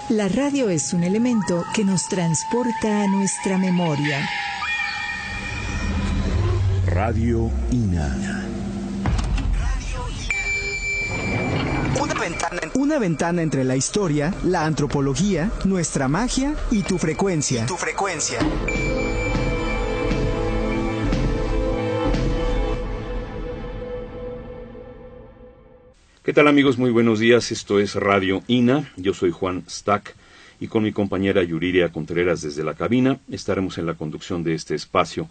La radio es un elemento que nos transporta a nuestra memoria. Radio INA. Una ventana entre la historia, la antropología, nuestra magia y tu frecuencia. ¿Qué tal, amigos? Muy buenos días. Esto es Radio INA. Yo soy Juan Stack y con mi compañera Yuriria Contreras desde la cabina estaremos en la conducción de este espacio.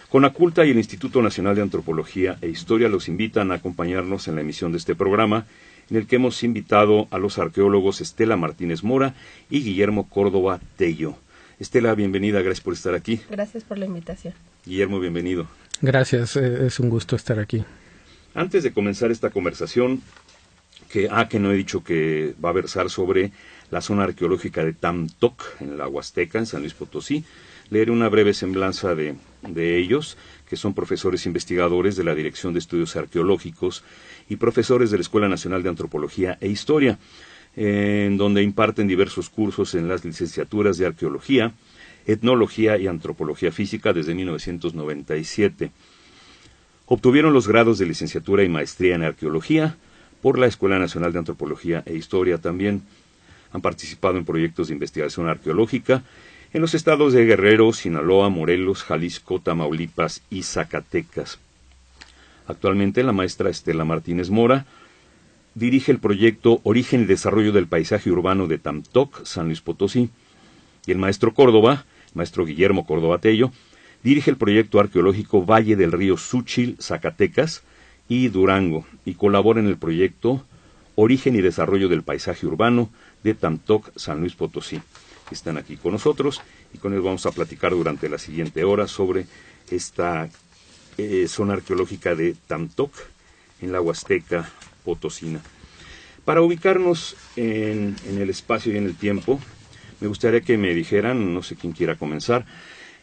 Conaculta y el Instituto Nacional de Antropología e Historia los invitan a acompañarnos en la emisión de este programa, en el que hemos invitado a los arqueólogos Estela Martínez Mora y Guillermo Córdoba Tello. Estela, bienvenida, gracias por estar aquí. Gracias por la invitación. Guillermo, bienvenido. Gracias, es un gusto estar aquí. Antes de comenzar esta conversación, que no he dicho que va a versar sobre la zona arqueológica de Tamtoc, en la Huasteca, en San Luis Potosí, leeré una breve semblanza de ellos, que son profesores investigadores de la Dirección de Estudios Arqueológicos y profesores de la Escuela Nacional de Antropología e Historia, en donde imparten diversos cursos en las licenciaturas de Arqueología, Etnología y Antropología Física desde 1997. Obtuvieron los grados de licenciatura y maestría en Arqueología por la Escuela Nacional de Antropología e Historia también. Han participado en proyectos de investigación arqueológica en los estados de Guerrero, Sinaloa, Morelos, Jalisco, Tamaulipas y Zacatecas. Actualmente la maestra Estela Martínez Mora dirige el proyecto Origen y Desarrollo del Paisaje Urbano de Tamtoc, San Luis Potosí, y el maestro Guillermo Córdoba Tello, dirige el proyecto arqueológico Valle del Río Xúchil, Zacatecas y Durango, y colabora en el proyecto Origen y Desarrollo del Paisaje Urbano de Tamtoc, San Luis Potosí. Están aquí con nosotros y con ellos vamos a platicar durante la siguiente hora sobre esta zona arqueológica de Tamtoc en la Huasteca Potosina. Para ubicarnos en el espacio y en el tiempo, me gustaría que me dijeran, no sé quién quiera comenzar,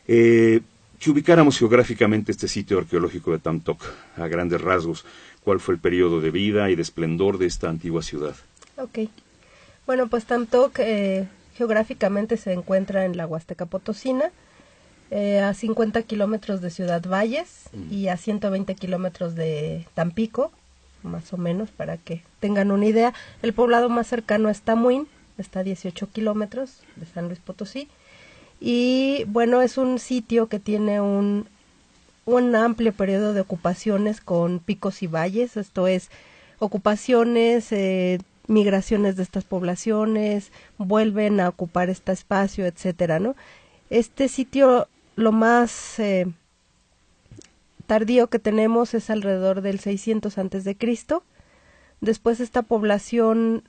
que ubicáramos geográficamente este sitio arqueológico de Tamtoc a grandes rasgos. ¿Cuál fue el periodo de vida y de esplendor de esta antigua ciudad? Ok. Bueno, pues Tamtoc geográficamente se encuentra en la Huasteca Potosina, a 50 kilómetros de Ciudad Valles y a 120 kilómetros de Tampico, más o menos, para que tengan una idea. El poblado más cercano es Tamuín, está a 18 kilómetros de San Luis Potosí. Y bueno, es un sitio que tiene un amplio periodo de ocupaciones con picos y valles, esto es, ocupaciones, migraciones de estas poblaciones, vuelven a ocupar este espacio, etcétera, ¿no? Este sitio, lo más tardío que tenemos es alrededor del 600 antes de Cristo. Después esta población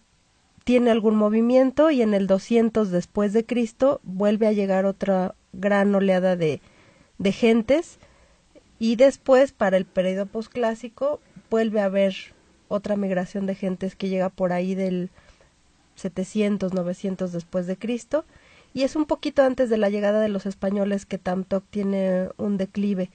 tiene algún movimiento y en el 200 después de Cristo vuelve a llegar otra gran oleada de gentes, y después para el periodo posclásico vuelve a haber otra migración de gentes que llega por ahí del 700, 900 después de Cristo, y es un poquito antes de la llegada de los españoles que Tamtoc tiene un declive,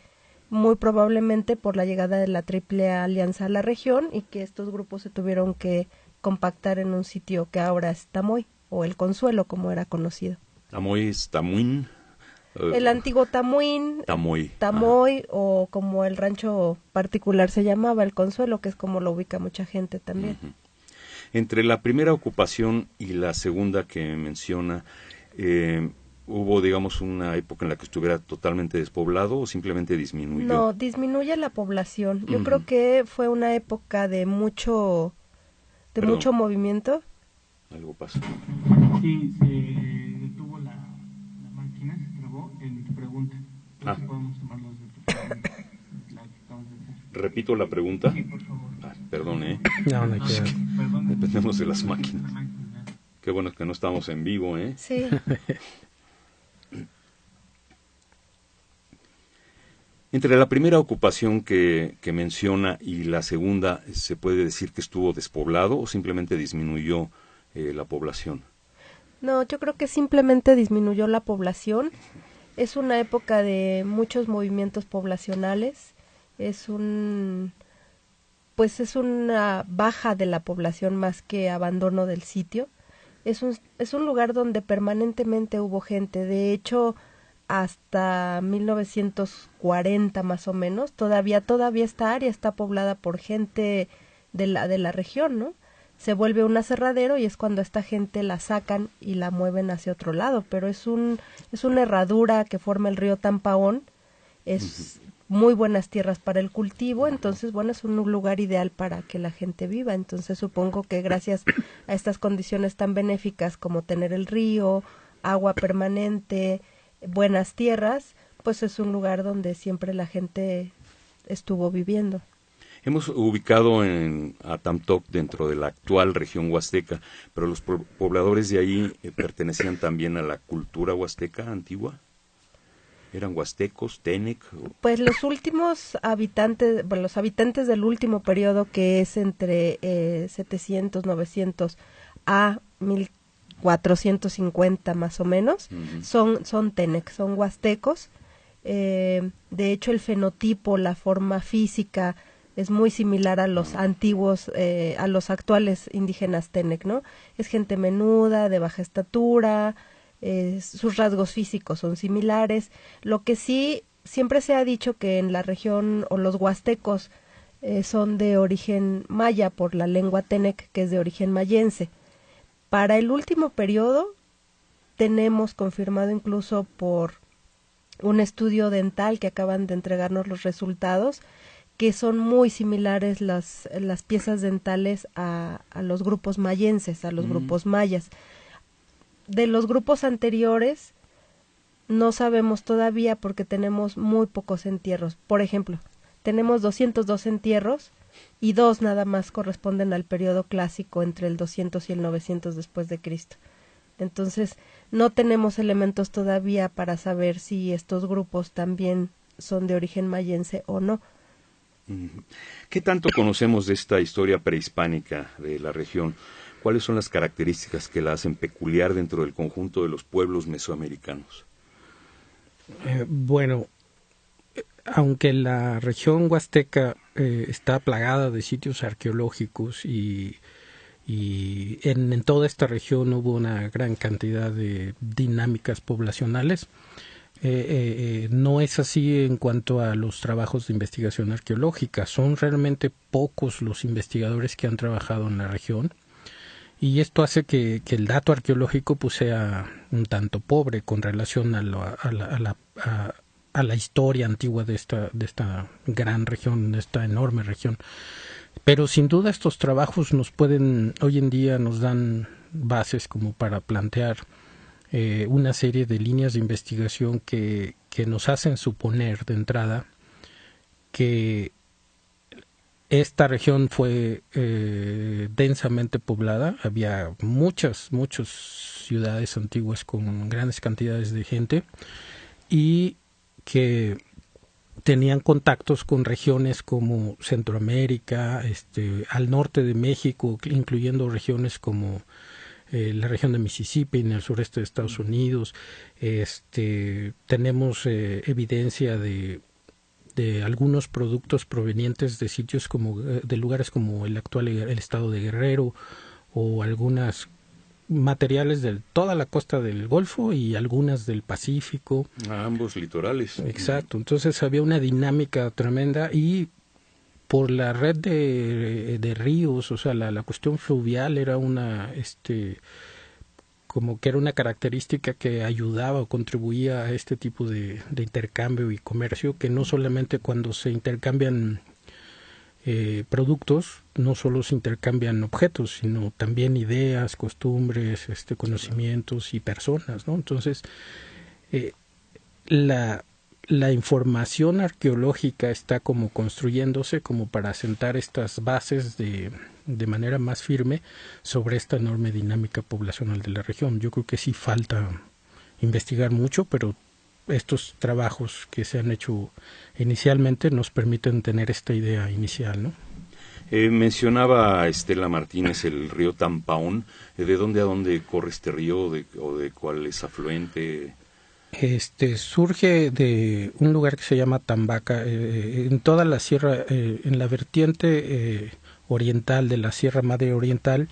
muy probablemente por la llegada de la Triple Alianza a la región y que estos grupos se tuvieron que compactar en un sitio que ahora es Tamoy, o El Consuelo, como era conocido. Tamoy es Tamuín. El antiguo Tamuín, Tamoy, o como el rancho particular se llamaba, El Consuelo, que es como lo ubica mucha gente también. Uh-huh. Entre la primera ocupación y la segunda que menciona, ¿hubo, digamos, una época en la que estuviera totalmente despoblado o simplemente disminuyó? No, disminuye la población. Yo creo que fue una época de mucho movimiento. Algo pasó. Sí, se detuvo la máquina, se trabó en tu pregunta. Entonces podemos tomar los datos. Repito la pregunta. Sí, por favor. Perdón, No hay que... Dependemos de las máquinas. Qué bueno que no estamos en vivo, Sí. Entre la primera ocupación que menciona y la segunda, ¿se puede decir que estuvo despoblado o simplemente disminuyó la población? No, yo creo que simplemente disminuyó la población. Es una época de muchos movimientos poblacionales. Es un pues es una baja de la población más que abandono del sitio. Es un lugar donde permanentemente hubo gente. De hecho, hasta 1940 más o menos, todavía esta área está poblada por gente de la región, ¿no? Se vuelve un aserradero y es cuando esta gente la sacan y la mueven hacia otro lado, pero es una herradura que forma el río Tampaón, es muy buenas tierras para el cultivo, entonces bueno, es un lugar ideal para que la gente viva. Entonces supongo que gracias a estas condiciones tan benéficas como tener el río, agua permanente, buenas tierras, pues es un lugar donde siempre la gente estuvo viviendo. Hemos ubicado a Tamtoc dentro de la actual región huasteca, pero los pobladores de ahí pertenecían también a la cultura huasteca antigua. ¿Eran huastecos, tenec? Pues los últimos habitantes, bueno, los habitantes del último periodo, que es entre 700, 900 a 1450 más o menos, son tenec, son huastecos. De hecho, el fenotipo, la forma física es muy similar a los antiguos, a los actuales indígenas tenec, ¿no? Es gente menuda, de baja estatura, sus rasgos físicos son similares. Lo que sí, siempre se ha dicho que en la región, o los huastecos, son de origen maya por la lengua tenec, que es de origen mayense. Para el último periodo tenemos confirmado incluso por un estudio dental que acaban de entregarnos los resultados, que son muy similares las piezas dentales a los grupos mayenses, a los grupos mayas. De los grupos anteriores no sabemos todavía porque tenemos muy pocos entierros. Por ejemplo, tenemos 202 entierros y 2 nada más corresponden al periodo clásico entre el 200 y el 900 después de Cristo. Entonces, no tenemos elementos todavía para saber si estos grupos también son de origen mayense o no. ¿Qué tanto conocemos de esta historia prehispánica de la región? ¿Cuáles son las características que la hacen peculiar dentro del conjunto de los pueblos mesoamericanos? Bueno, aunque la región huasteca está plagada de sitios arqueológicos y en toda esta región hubo una gran cantidad de dinámicas poblacionales, no es así en cuanto a los trabajos de investigación arqueológica. Son realmente pocos los investigadores que han trabajado en la región. Y esto hace que el dato arqueológico pues sea un tanto pobre con relación a la historia antigua de esta gran región, de esta enorme región. Pero sin duda estos trabajos hoy en día nos dan bases como para plantear una serie de líneas de investigación que nos hacen suponer de entrada que esta región fue densamente poblada. Había muchas ciudades antiguas con grandes cantidades de gente y que tenían contactos con regiones como Centroamérica, al norte de México, incluyendo regiones como la región de Mississippi en el sureste de Estados Unidos. Tenemos evidencia de algunos productos provenientes de sitios de lugares como el estado de Guerrero, o algunos materiales de toda la costa del Golfo y algunas del Pacífico. A ambos litorales. Exacto, entonces había una dinámica tremenda y por la red de ríos, o sea, la cuestión fluvial era como que era una característica que ayudaba o contribuía a este tipo de intercambio y comercio, que no solamente cuando se intercambian productos, no solo se intercambian objetos, sino también ideas, costumbres, conocimientos y personas, ¿no? Entonces, la información arqueológica está como construyéndose como para asentar estas bases de manera más firme sobre esta enorme dinámica poblacional de la región. Yo creo que sí falta investigar mucho, pero estos trabajos que se han hecho inicialmente nos permiten tener esta idea inicial, ¿no? Mencionaba Estela Martínez el río Tampaón. ¿De dónde a dónde corre este río o de cuál es afluente? Surge de un lugar que se llama Tambaca, en toda la sierra, en la vertiente oriental de la Sierra Madre Oriental.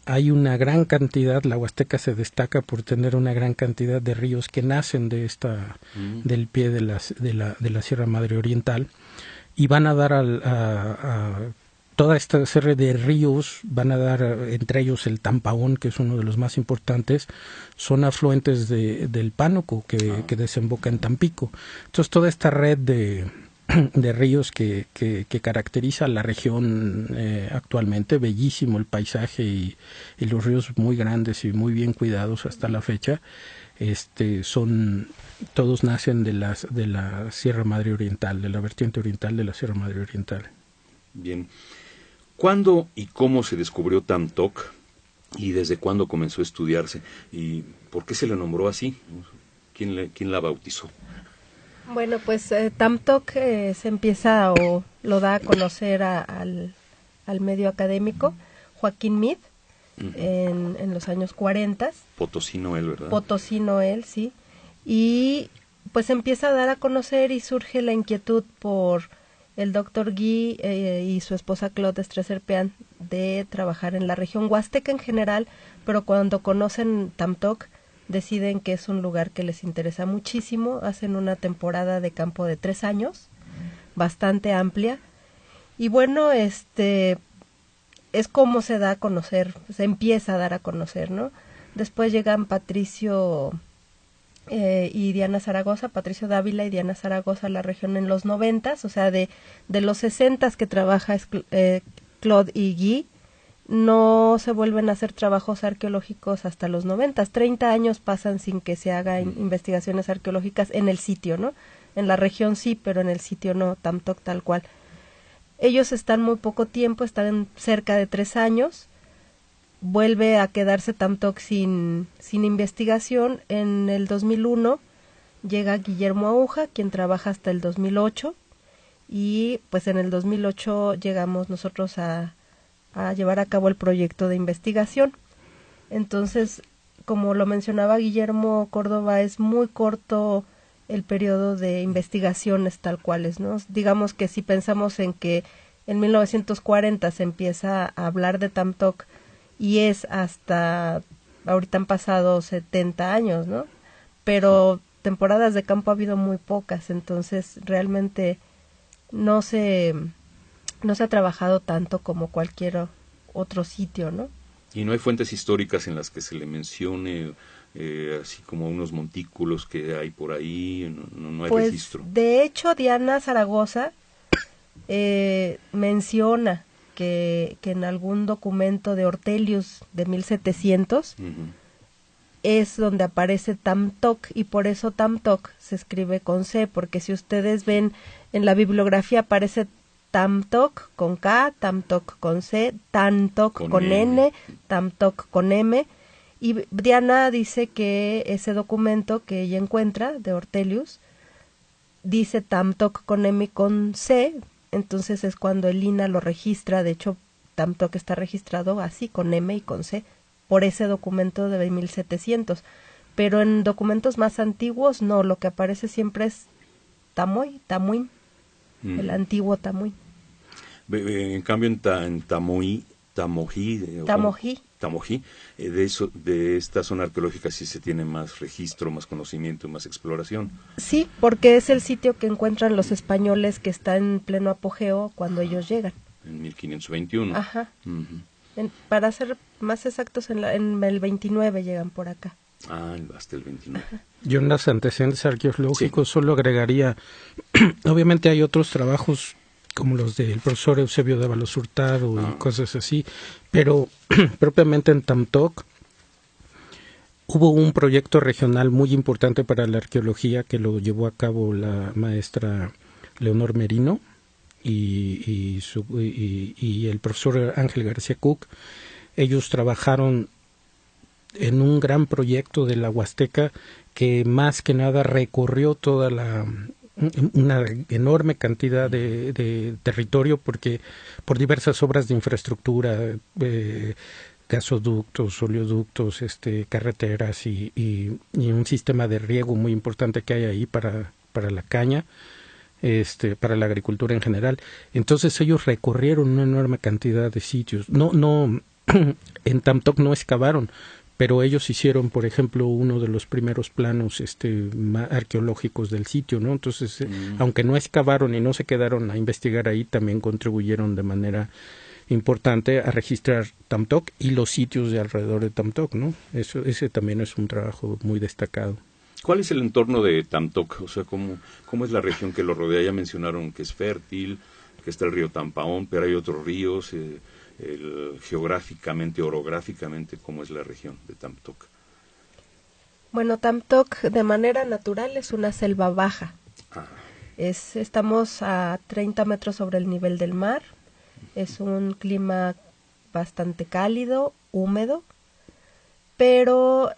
Hay una gran cantidad, la Huasteca se destaca por tener una gran cantidad de ríos que nacen de del pie de la Sierra Madre Oriental, y van a dar a toda esta serie de ríos, van a dar, entre ellos el Tampaón, que es uno de los más importantes, son afluentes del Pánuco, que desemboca en Tampico. Entonces toda esta red de ríos que caracteriza la región actualmente, bellísimo el paisaje y los ríos muy grandes y muy bien cuidados hasta la fecha, todos nacen de la Sierra Madre Oriental, de la vertiente oriental de la Sierra Madre Oriental. Bien. ¿Cuándo y cómo se descubrió Tamtoc y desde cuándo comenzó a estudiarse? ¿Y por qué se le nombró así? ¿Quién la bautizó? Bueno, pues Tamtoc se empieza o lo da a conocer al medio académico Joaquín Meade en los años 40. Potosino él, ¿verdad? Potosino él, sí. Y pues empieza a dar a conocer y surge la inquietud por el doctor Guy y su esposa Claude Estreserpean de trabajar en la región huasteca en general, pero cuando conocen Tamtoc deciden que es un lugar que les interesa muchísimo. Hacen una temporada de campo de 3 años, bastante amplia, y bueno, es como se da a conocer, se empieza a dar a conocer, ¿no? Después llegan Patricio y Diana Zaragoza, Patricio Dávila y Diana Zaragoza a la región en los 90s, o sea, de los 60s que trabaja Claude y Guy, no se vuelven a hacer trabajos arqueológicos hasta los 90s. 30 años pasan sin que se hagan investigaciones arqueológicas en el sitio, ¿no? En la región sí, pero en el sitio no, Tamtoc tal cual. Ellos están muy poco tiempo, están cerca de 3 años. Vuelve a quedarse Tamtoc sin investigación. En el 2001 llega Guillermo Aúja, quien trabaja hasta el 2008, y pues en el 2008 llegamos nosotros a llevar a cabo el proyecto de investigación. Entonces, como lo mencionaba Guillermo Córdoba, es muy corto el periodo de investigaciones tal cuales, ¿no? Digamos que si pensamos en que en 1940 se empieza a hablar de Tamtoc y es hasta ahorita han pasado 70 años, ¿no? Pero temporadas de campo ha habido muy pocas, entonces realmente no se ha trabajado tanto como cualquier otro sitio, ¿no? Y no hay fuentes históricas en las que se le mencione, así como unos montículos que hay por ahí, no hay registro. De hecho, Diana Zaragoza menciona que en algún documento de Ortelius de 1700 es donde aparece Tamtoc, y por eso Tamtoc se escribe con C, porque si ustedes ven en la bibliografía aparece Tamtoc con K, Tamtoc con C, Tamtoc con N, Tamtoc con M, y Diana dice que ese documento que ella encuentra de Ortelius dice Tamtoc con M y con C, entonces es cuando el INAH lo registra. De hecho, Tamtoc está registrado así, con M y con C, por ese documento de 1700, pero en documentos más antiguos no, lo que aparece siempre es Tamuín, el antiguo Tamuín. En cambio en Tamojí, de esta zona arqueológica sí se tiene más registro, más conocimiento, más exploración. Sí, porque es el sitio que encuentran los españoles, que está en pleno apogeo cuando ellos llegan. En 1521. Ajá. Para ser más exactos, en el 29 llegan por acá. Hasta el 29. Ajá. Yo en los antecedentes arqueológicos solo agregaría, obviamente hay otros trabajos como los del profesor Eusebio Dávalos Hurtado y cosas así, pero propiamente en Tamtoc hubo un proyecto regional muy importante para la arqueología que lo llevó a cabo la maestra Leonor Merino y el profesor Ángel García Cook. Ellos trabajaron en un gran proyecto de la Huasteca que más que nada recorrió toda una enorme cantidad de territorio, porque por diversas obras de infraestructura, gasoductos, oleoductos, carreteras y un sistema de riego muy importante que hay ahí para la caña, para la agricultura en general. Entonces ellos recorrieron una enorme cantidad de sitios. No en Tamtoc no excavaron, pero ellos hicieron, por ejemplo, uno de los primeros planos arqueológicos del sitio, ¿no? Entonces, aunque no excavaron y no se quedaron a investigar ahí, también contribuyeron de manera importante a registrar Tamtoc y los sitios de alrededor de Tamtoc, ¿no? Ese también es un trabajo muy destacado. ¿Cuál es el entorno de Tamtoc? O sea, ¿cómo es la región que lo rodea? Ya mencionaron que es fértil, que está el río Tampaón, pero hay otros ríos. Geográficamente, orográficamente, ¿cómo es la región de Tamtoc? Bueno, Tamtoc de manera natural es una selva baja. Estamos a 30 metros sobre el nivel del mar. Es un clima bastante cálido, húmedo, pero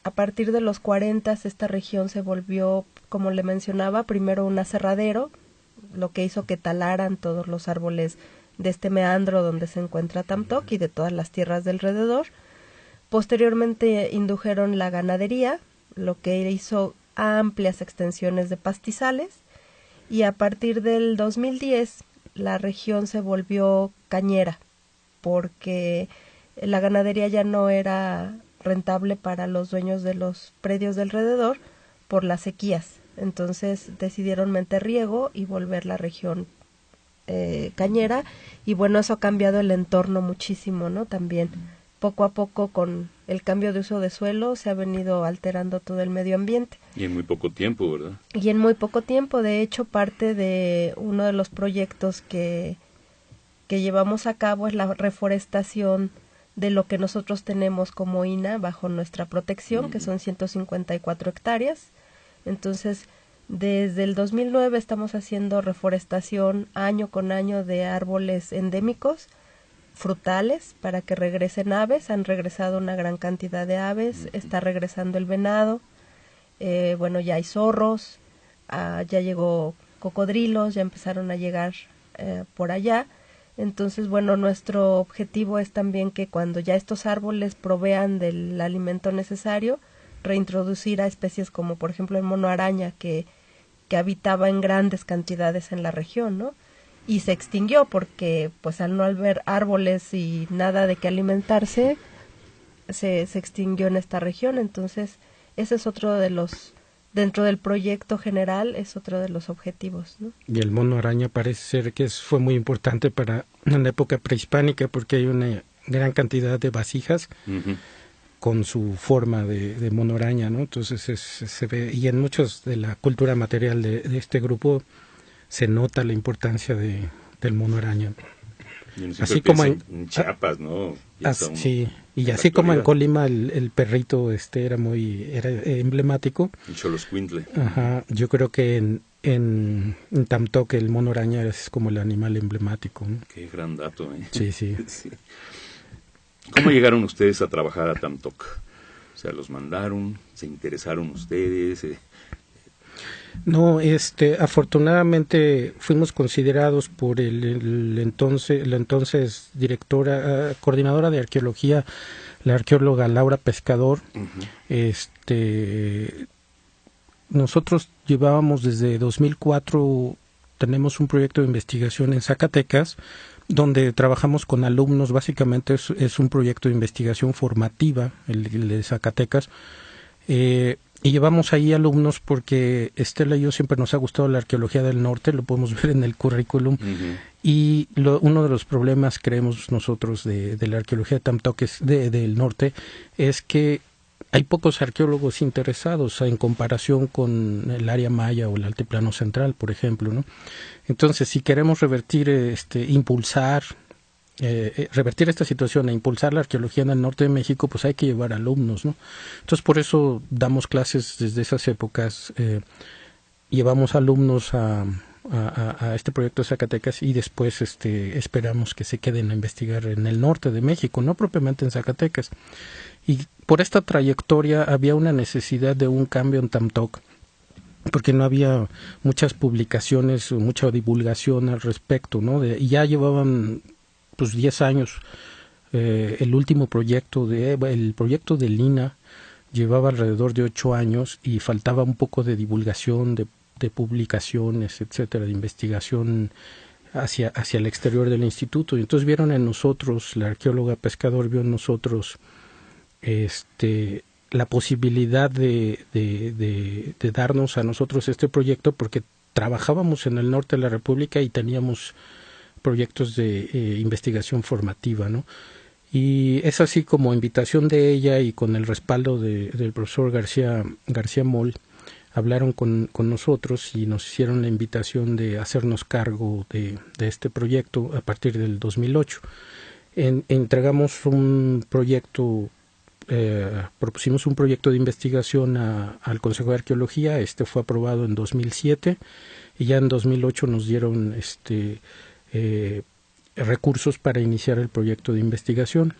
a partir de los 40 esta región se volvió, como le mencionaba, primero un aserradero, lo que hizo que talaran todos los árboles de este meandro donde se encuentra Tamtoc y de todas las tierras de alrededor. Posteriormente indujeron la ganadería, lo que hizo amplias extensiones de pastizales, y a partir del 2010 la región se volvió cañera, porque la ganadería ya no era rentable para los dueños de los predios de alrededor por las sequías. Entonces decidieron meter riego y volver la región cañera, y bueno, eso ha cambiado el entorno muchísimo, ¿no? También poco a poco, con el cambio de uso de suelo, se ha venido alterando todo el medio ambiente. Y en muy poco tiempo, ¿verdad? Y en muy poco tiempo. De hecho, parte de uno de los proyectos que llevamos a cabo es la reforestación de lo que nosotros tenemos como INAH bajo nuestra protección, que son 154 hectáreas. Entonces, desde el 2009 estamos haciendo reforestación año con año de árboles endémicos, frutales, para que regresen aves. Han regresado una gran cantidad de aves, está regresando el venado, bueno, ya hay zorros, ya llegó cocodrilos, ya empezaron a llegar por allá. Entonces, bueno, nuestro objetivo es también que cuando ya estos árboles provean del alimento necesario, reintroducir a especies como, por ejemplo, el mono araña, que habitaba en grandes cantidades en la región, ¿no? Y se extinguió porque, pues, al no haber árboles y nada de qué alimentarse, se extinguió en esta región. Entonces, ese es otro de los, dentro del proyecto general, es otro de los objetivos, ¿no? Y el mono araña parece ser que fue muy importante en la época prehispánica, porque hay una gran cantidad de vasijas con su forma de mono araña, ¿no? Entonces se ve, y en muchos de la cultura material de este grupo se nota la importancia del mono araña. Así como en Chiapas, ¿no? Sí, y así como en Colima el perrito era emblemático. El Xoloscuintle. Ajá, yo creo que en Tamtoc el mono araña es como el animal emblemático, ¿no? Qué gran dato, ¿eh? Sí. Sí. ¿Cómo llegaron ustedes a trabajar a Tamtoc? O sea, ¿los mandaron? ¿Se interesaron ustedes? No, afortunadamente fuimos considerados por la entonces coordinadora de arqueología, la arqueóloga Laura Pescador. Nosotros llevábamos desde 2004, tenemos un proyecto de investigación en Zacatecas, donde trabajamos con alumnos. Básicamente es un proyecto de investigación formativa, el de Zacatecas, y llevamos ahí alumnos porque Estela y yo siempre nos ha gustado la arqueología del norte, lo podemos ver en el currículum, y uno de los problemas, creemos nosotros, de la arqueología de Tamtoc del norte, es que hay pocos arqueólogos interesados en comparación con el área maya o el altiplano central, por ejemplo, ¿no? Entonces, si queremos revertir esta situación e impulsar la arqueología en el norte de México, pues hay que llevar alumnos, ¿no? Entonces, por eso damos clases desde esas épocas, llevamos alumnos a este proyecto de Zacatecas, y después esperamos que se queden a investigar en el norte de México, no propiamente en Zacatecas. Y por esta trayectoria había una necesidad de un cambio en Tamtoc, porque no había muchas publicaciones o mucha divulgación al respecto, ¿no? Y ya llevaban 10 años El último proyecto el proyecto de Lina llevaba alrededor de 8 años y faltaba un poco de divulgación, de publicaciones, etcétera, de investigación hacia el exterior del instituto. Y entonces vieron en nosotros, la arqueóloga pescador vio en nosotros la posibilidad de darnos a nosotros este proyecto, porque trabajábamos en el norte de la República y teníamos proyectos de investigación formativa, ¿no? Y es así como invitación de ella y con el respaldo del profesor García Moll, hablaron con nosotros y nos hicieron la invitación de hacernos cargo de este proyecto a partir del 2008. Entregamos un proyecto, propusimos un proyecto de investigación al Consejo de Arqueología. Este fue aprobado en 2007 y ya en 2008 nos dieron recursos para iniciar el proyecto de investigación.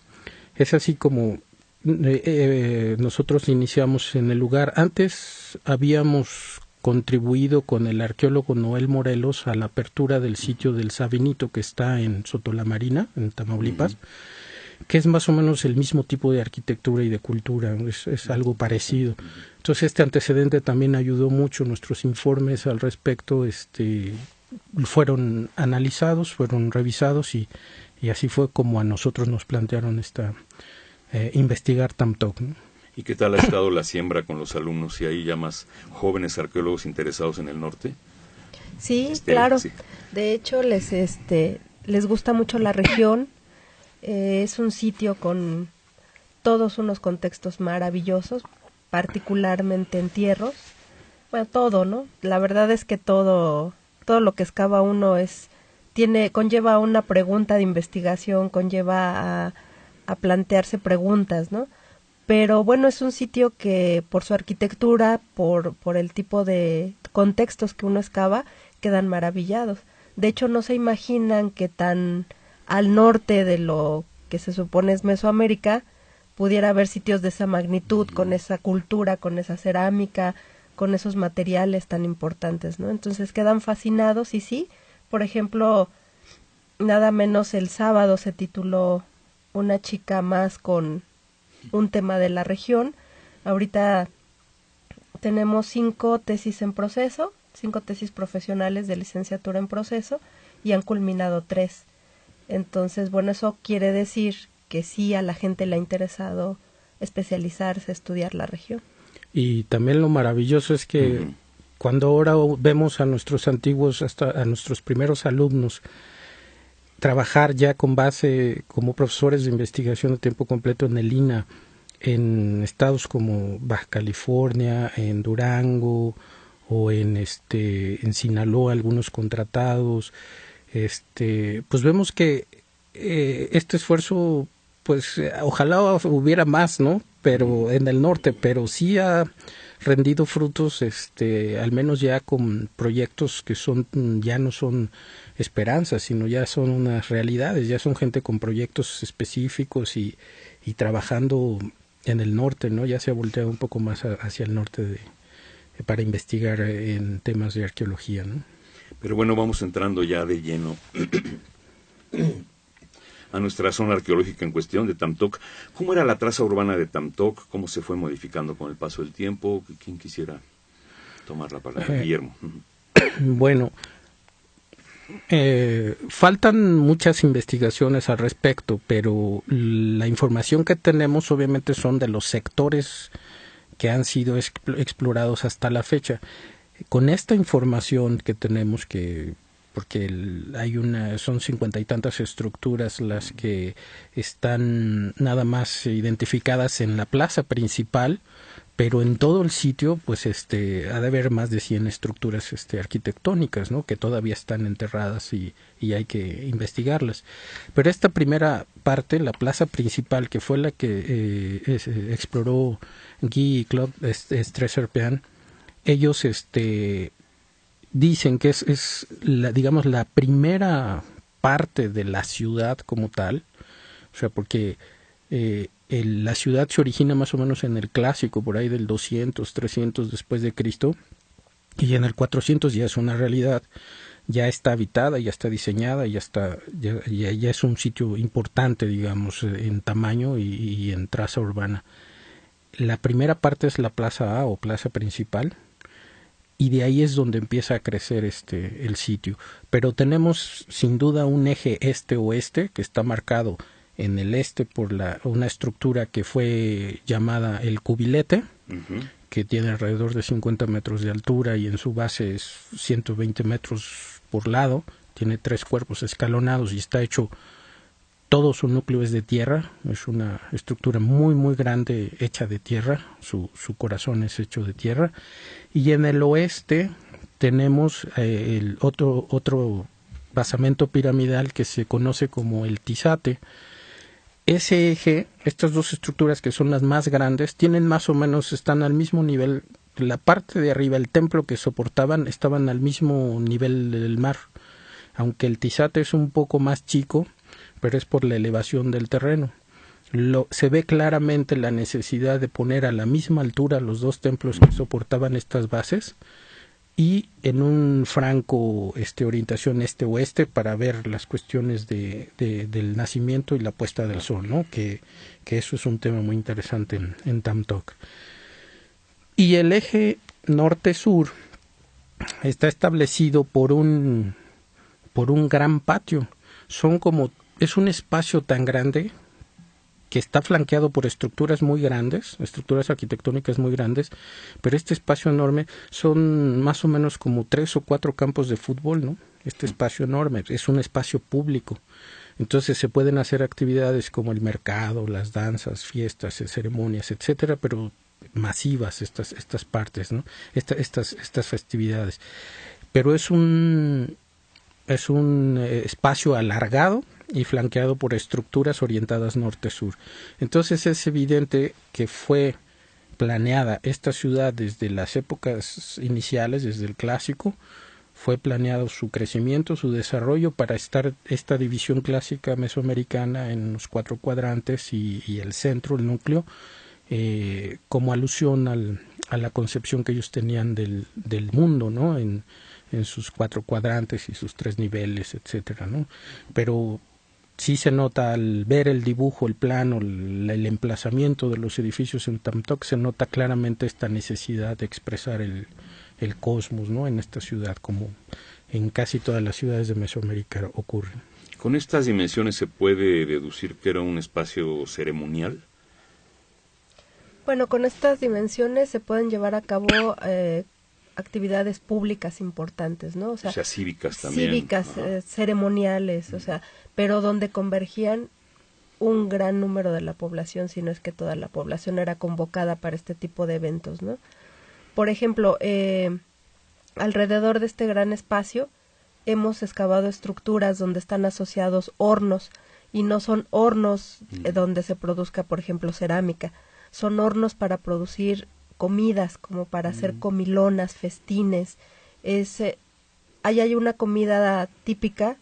Es así como nosotros iniciamos en el lugar. Antes habíamos contribuido con el arqueólogo Noel Morelos a la apertura del sitio del Sabinito, que está en Sotolamarina, en Tamaulipas, que es más o menos el mismo tipo de arquitectura y de cultura, es algo parecido. Entonces este antecedente también ayudó mucho. Nuestros informes al respecto fueron analizados, fueron revisados y así fue como a nosotros nos plantearon investigar Tamtoc, ¿no? ¿Y qué tal ha estado la siembra con los alumnos? ¿Y hay ya más jóvenes arqueólogos interesados en el norte? Sí, claro. Sí. De hecho, les gusta mucho la región. Es un sitio con todos unos contextos maravillosos, particularmente entierros. Bueno, todo, ¿no? La verdad es que todo lo que excava uno conlleva una pregunta de investigación, conlleva a plantearse preguntas, ¿no? Pero bueno, es un sitio que por su arquitectura, por el tipo de contextos que uno excava, quedan maravillados. De hecho, no se imaginan que tan al norte de lo que se supone es Mesoamérica pudiera haber sitios de esa magnitud, con esa cultura, con esa cerámica, con esos materiales tan importantes, ¿no? Entonces quedan fascinados y sí, por ejemplo, nada menos el sábado se tituló Una chica más con un tema de la región. Ahorita tenemos 5 tesis en proceso, 5 tesis profesionales de licenciatura en proceso y han culminado 3. Entonces, bueno, eso quiere decir que sí a la gente le ha interesado especializarse, estudiar la región. Y también lo maravilloso es que cuando ahora vemos a nuestros antiguos, hasta a nuestros primeros alumnos, trabajar ya con base como profesores de investigación de tiempo completo en el INA, en estados como Baja California, en Durango o en Sinaloa, algunos contratados, pues vemos que este esfuerzo, pues ojalá hubiera más, ¿no? Pero en el norte, pero sí ha rendido frutos, al menos ya con proyectos que ya no son esperanzas, sino ya son unas realidades, ya son gente con proyectos específicos y trabajando en el norte, ¿no? Ya se ha volteado un poco más hacia el norte para investigar en temas de arqueología, ¿no? Pero bueno, vamos entrando ya de lleno a nuestra zona arqueológica en cuestión de Tamtoc. ¿Cómo era la traza urbana de Tamtoc? ¿Cómo se fue modificando con el paso del tiempo? ¿Quién quisiera tomar la palabra? Guillermo. Bueno, faltan muchas investigaciones al respecto, pero la información que tenemos obviamente son de los sectores que han sido explorados hasta la fecha. Con esta información que tenemos, porque son 50 y tantas estructuras las que están nada más identificadas en la plaza principal, pero en todo el sitio pues ha de haber más de 100 estructuras arquitectónicas, ¿no? Que todavía están enterradas y hay que investigarlas. Pero esta primera parte, la plaza principal, que fue la que exploró Guy y Claude Stresser-Pean, ellos dicen que es la primera parte de la ciudad como tal, o sea, porque la ciudad se origina más o menos en el clásico, por ahí del 200, 300 después de Cristo, y en el 400 ya es una realidad. ya está habitada, ya está diseñada, ya es un sitio importante, digamos, en tamaño y en traza urbana. La primera parte es la Plaza A o Plaza Principal, y de ahí es donde empieza a crecer el sitio. Pero tenemos sin duda un eje este-oeste que está marcado en el este por una estructura que fue llamada el Cubilete, que tiene alrededor de 50 metros de altura y en su base es 120 metros por lado, tiene 3 cuerpos escalonados y está hecho, todo su núcleo es de tierra, es una estructura muy muy grande hecha de tierra, su corazón es hecho de tierra, y en el oeste tenemos el otro basamento piramidal que se conoce como el Tizate. Ese eje, estas dos estructuras que son las más grandes, tienen más o menos, están al mismo nivel, la parte de arriba, el templo que soportaban, estaban al mismo nivel del mar, aunque el Tizate es un poco más chico, pero es por la elevación del terreno. Se ve claramente la necesidad de poner a la misma altura los dos templos que soportaban estas bases y en un franco orientación este-oeste para ver las cuestiones del nacimiento y la puesta del sol, ¿no? Que eso es un tema muy interesante en Tam Tok. Y el eje norte-sur está establecido por un gran patio. Es un espacio tan grande que está flanqueado por estructuras muy grandes, estructuras arquitectónicas muy grandes, pero este espacio enorme son más o menos como 3 o 4 campos de fútbol, ¿no? Este espacio enorme es un espacio público. Entonces se pueden hacer actividades como el mercado, las danzas, fiestas, ceremonias, etcétera, pero masivas estas partes, ¿no? Estas festividades. Pero es un espacio alargado y flanqueado por estructuras orientadas norte-sur. Entonces es evidente que fue planeada esta ciudad desde las épocas iniciales, desde el clásico, fue planeado su crecimiento, su desarrollo para estar esta división clásica mesoamericana en los 4 cuadrantes y el centro, el núcleo, como alusión a la concepción que ellos tenían del mundo, ¿no? En sus 4 cuadrantes y sus 3 niveles, etcétera, ¿no? Pero sí se nota al ver el dibujo, el plano, el emplazamiento de los edificios en Tam Tok, se nota claramente esta necesidad de expresar el cosmos, ¿no? En esta ciudad, como en casi todas las ciudades de Mesoamérica ocurre. ¿Con estas dimensiones se puede deducir que era un espacio ceremonial? Bueno, con estas dimensiones se pueden llevar a cabo actividades públicas importantes, ¿no? O sea cívicas también. Cívicas, ceremoniales, o sea, pero donde convergían un gran número de la población, si no es que toda la población era convocada para este tipo de eventos, ¿no? Por ejemplo, alrededor de este gran espacio hemos excavado estructuras donde están asociados hornos, y no son hornos donde se produzca, por ejemplo, cerámica, son hornos para producir comidas, como para hacer comilonas, festines. Ahí hay una comida típica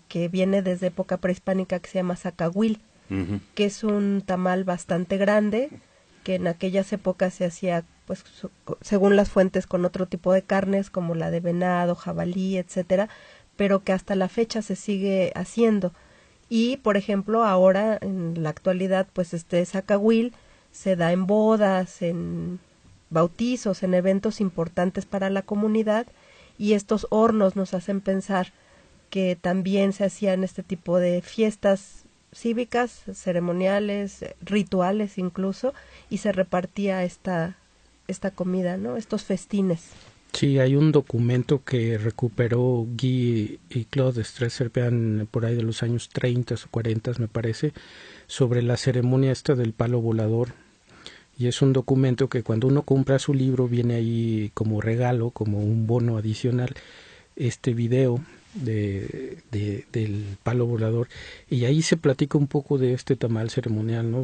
que viene desde época prehispánica que se llama zacahuil, que es un tamal bastante grande, que en aquellas épocas se hacía, pues, según las fuentes, con otro tipo de carnes, como la de venado, jabalí, etcétera, pero que hasta la fecha se sigue haciendo. Y, por ejemplo, ahora, en la actualidad, pues zacahuil se da en bodas, en bautizos, en eventos importantes para la comunidad, y estos hornos nos hacen pensar que también se hacían este tipo de fiestas cívicas, ceremoniales, rituales incluso, y se repartía esta comida, ¿no? Estos festines. Sí, hay un documento que recuperó Guy y Claude Stresepian por ahí de los años 30 o 40, me parece, sobre la ceremonia del palo volador. Y es un documento que cuando uno compra su libro viene ahí como regalo, como un bono adicional, este video del palo volador, y ahí se platica un poco de este tamal ceremonial, ¿no?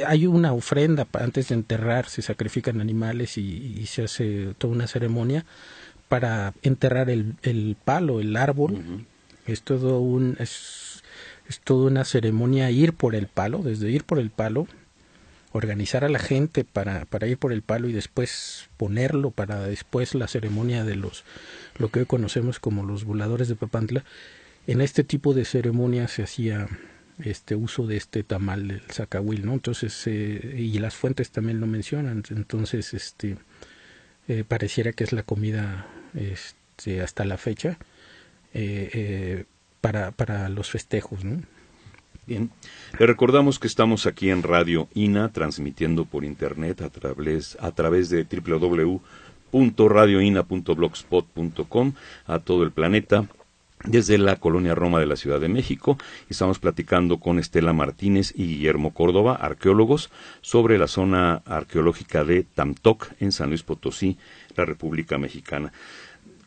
Hay una ofrenda antes de enterrar, se sacrifican animales y se hace toda una ceremonia para enterrar el palo, el árbol. Es toda una ceremonia ir por el palo, desde ir por el palo, organizar a la gente para ir por el palo y después ponerlo para después la ceremonia de lo que hoy conocemos como los voladores de Papantla. En este tipo de ceremonias se hacía uso de este tamal del zacahuil, ¿no? Entonces, y las fuentes también lo mencionan, entonces pareciera que es la comida hasta la fecha para los festejos, ¿no? Bien, le recordamos que estamos aquí en Radio INA, transmitiendo por internet a través de www.radioina.blogspot.com a todo el planeta, desde la Colonia Roma de la Ciudad de México. Estamos platicando con Estela Martínez y Guillermo Córdoba, arqueólogos, sobre la zona arqueológica de Tamtoc, en San Luis Potosí, la República Mexicana.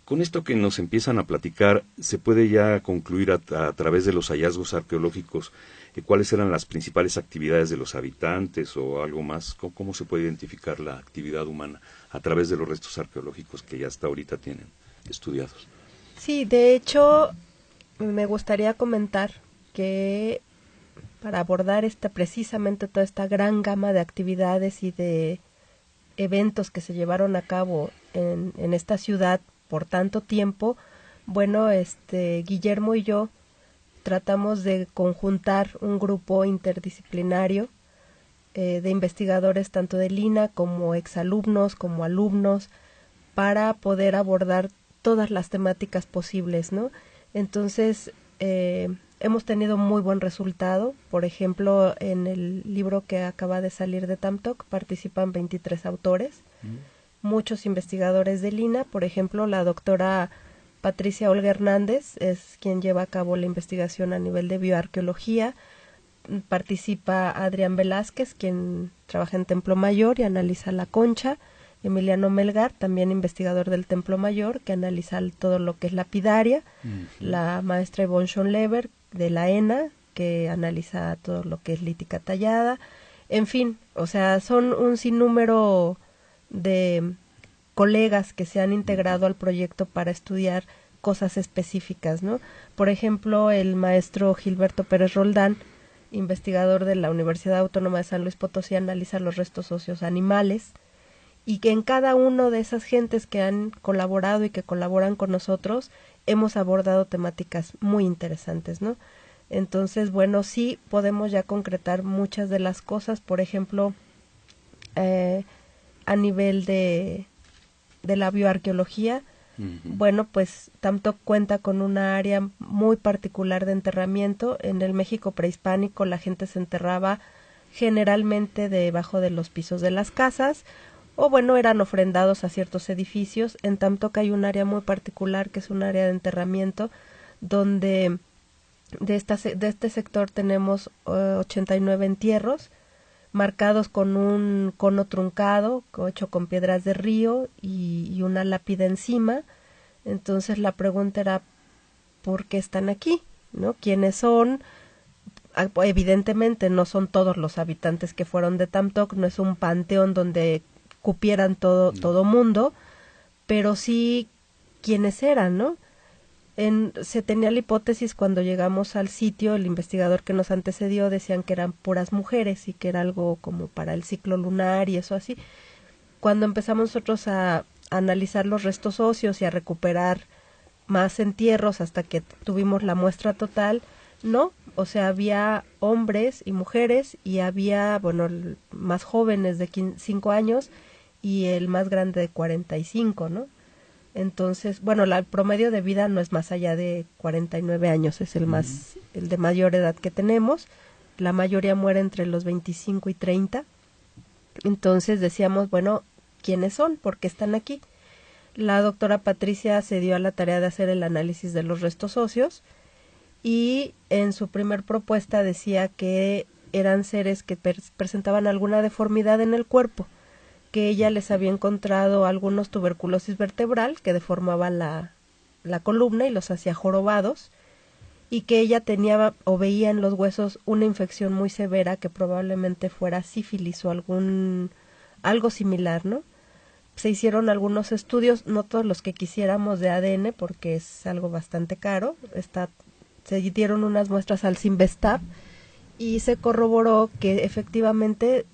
Con esto que nos empiezan a platicar, ¿se puede ya concluir a través de los hallazgos arqueológicos cuáles eran las principales actividades de los habitantes o algo más? ¿Cómo se puede identificar la actividad humana a través de los restos arqueológicos que ya hasta ahorita tienen estudiados? Sí, de hecho, me gustaría comentar que para abordar precisamente toda esta gran gama de actividades y de eventos que se llevaron a cabo en esta ciudad por tanto tiempo, bueno, Guillermo y yo tratamos de conjuntar un grupo interdisciplinario de investigadores tanto del INA como exalumnos, como alumnos, para poder abordar todas las temáticas posibles, ¿no? Entonces, hemos tenido muy buen resultado. Por ejemplo, en el libro que acaba de salir de Tamtoc participan 23 autores, muchos investigadores del INA. Por ejemplo, la doctora Patricia Olga Hernández es quien lleva a cabo la investigación a nivel de bioarqueología. Participa Adrián Velázquez, quien trabaja en Templo Mayor y analiza la concha. Emiliano Melgar, también investigador del Templo Mayor, que analiza todo lo que es lapidaria. La maestra Yvonne Schonleber, de la ENA, que analiza todo lo que es lítica tallada. En fin, o sea, son un sinnúmero de colegas que se han integrado al proyecto para estudiar cosas específicas, ¿no? Por ejemplo, el maestro Gilberto Pérez Roldán, investigador de la Universidad Autónoma de San Luis Potosí, analiza los restos óseos animales, y que en cada una de esas gentes que han colaborado y que colaboran con nosotros hemos abordado temáticas muy interesantes, ¿no? Entonces, bueno, sí podemos ya concretar muchas de las cosas. Por ejemplo, a nivel de la bioarqueología, bueno, pues Tamtoc cuenta con una área muy particular de enterramiento. En el México prehispánico la gente se enterraba generalmente debajo de los pisos de las casas, o bueno, eran ofrendados a ciertos edificios. En Tamtoc hay un área muy particular que es un área de enterramiento donde de este sector tenemos 89 entierros marcados con un cono truncado, hecho con piedras de río y una lápida encima. Entonces la pregunta era, ¿por qué están aquí? ¿No? ¿Quiénes son? Evidentemente no son todos los habitantes que fueron de Tamtoc, no es un panteón donde cupieran todo mundo, pero sí quiénes eran, ¿no? Se tenía la hipótesis cuando llegamos al sitio, el investigador que nos antecedió decían que eran puras mujeres y que era algo como para el ciclo lunar y eso así. Cuando empezamos nosotros a analizar los restos óseos y a recuperar más entierros hasta que tuvimos la muestra total, no, o sea, había hombres y mujeres y había, bueno, más jóvenes de 5 años y el más grande de 45, ¿no? Entonces, bueno, el promedio de vida no es más allá de 49 años, es el de mayor edad que tenemos. La mayoría muere entre los 25 y 30. Entonces decíamos, bueno, ¿quiénes son? ¿Por qué están aquí? La doctora Patricia se dio a la tarea de hacer el análisis de los restos óseos y en su primer propuesta decía que eran seres que presentaban alguna deformidad en el cuerpo, que ella les había encontrado algunos tuberculosis vertebral que deformaba la columna y los hacía jorobados, y que ella tenía o veía en los huesos una infección muy severa que probablemente fuera sífilis o algo similar, ¿no? Se hicieron algunos estudios, no todos los que quisiéramos, de ADN porque es algo bastante caro. Se dieron unas muestras al Cinvestav y se corroboró que efectivamente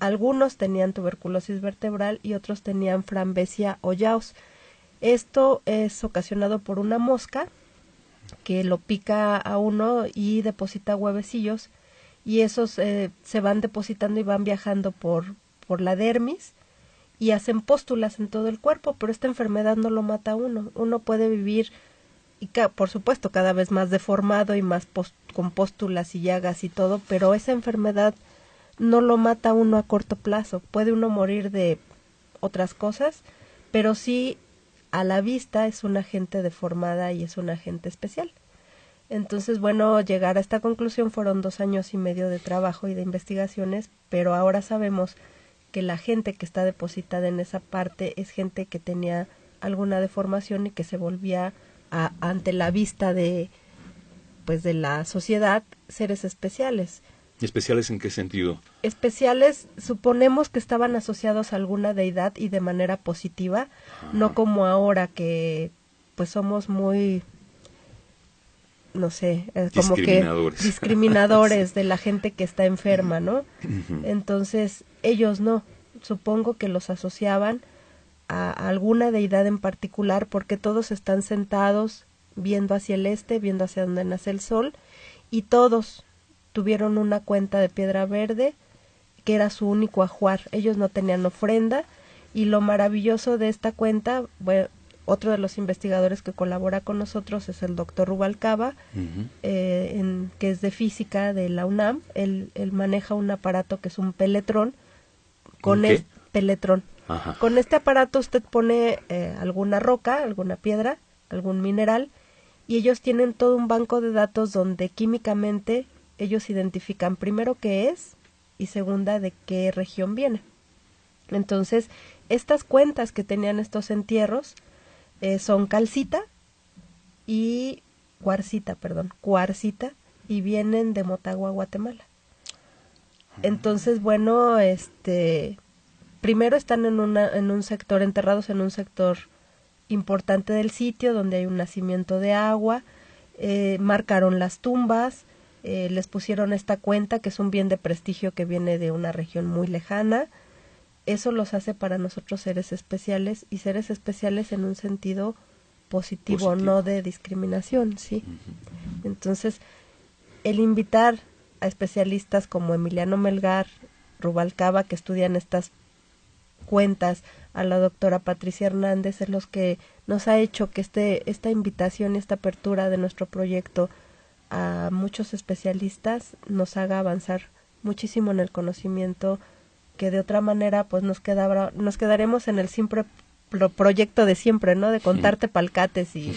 Algunos tenían tuberculosis vertebral y otros tenían Frambesia o Yaus. Esto es ocasionado por una mosca que lo pica a uno y deposita huevecillos, y esos se van depositando y van viajando por la dermis y hacen pústulas en todo el cuerpo, pero esta enfermedad no lo mata a uno. Uno puede vivir, y por supuesto, cada vez más deformado y más con pústulas y llagas y todo, pero esa enfermedad no lo mata a uno a corto plazo. Puede uno morir de otras cosas, pero sí a la vista es una gente deformada y es una gente especial. Entonces, bueno, llegar a esta conclusión fueron 2 años y medio de trabajo y de investigaciones, pero ahora sabemos que la gente que está depositada en esa parte es gente que tenía alguna deformación y que se volvía ante la vista de la sociedad seres especiales. ¿Especiales en qué sentido? Especiales, suponemos que estaban asociados a alguna deidad y de manera positiva, no como ahora que pues somos muy, no sé, como que discriminadores sí. De la gente que está enferma, ¿no? Uh-huh. Entonces, ellos no, supongo que los asociaban a alguna deidad en particular, porque todos están sentados viendo hacia el este, viendo hacia donde nace el sol, y todos tuvieron una cuenta de piedra verde que era su único ajuar. Ellos no tenían ofrenda, y lo maravilloso de esta cuenta, bueno, otro de los investigadores que colabora con nosotros es el doctor Rubalcaba, uh-huh. Que es de física de la UNAM. Él maneja un aparato que es un peletrón. Con este peletrón. Ajá. Con este aparato usted pone alguna roca, alguna piedra, algún mineral, y ellos tienen todo un banco de datos donde químicamente ellos identifican primero qué es y segunda de qué región viene. Entonces, estas cuentas que tenían estos entierros son cuarcita, y vienen de Motagua, Guatemala. Entonces, bueno, primero están en un sector, enterrados en un sector importante del sitio, donde hay un nacimiento de agua, marcaron las tumbas, les pusieron esta cuenta, que es un bien de prestigio que viene de una región muy lejana. Eso los hace para nosotros seres especiales, y seres especiales en un sentido positivo. No de discriminación, ¿sí? Uh-huh. Entonces, el invitar a especialistas como Emiliano Melgar, Rubalcaba, que estudian estas cuentas, a la doctora Patricia Hernández, es los que nos ha hecho que esta invitación, esta apertura de nuestro proyecto a muchos especialistas nos haga avanzar muchísimo en el conocimiento, que de otra manera pues nos quedaremos en el simple proyecto de siempre, ¿no? De contarte palcates y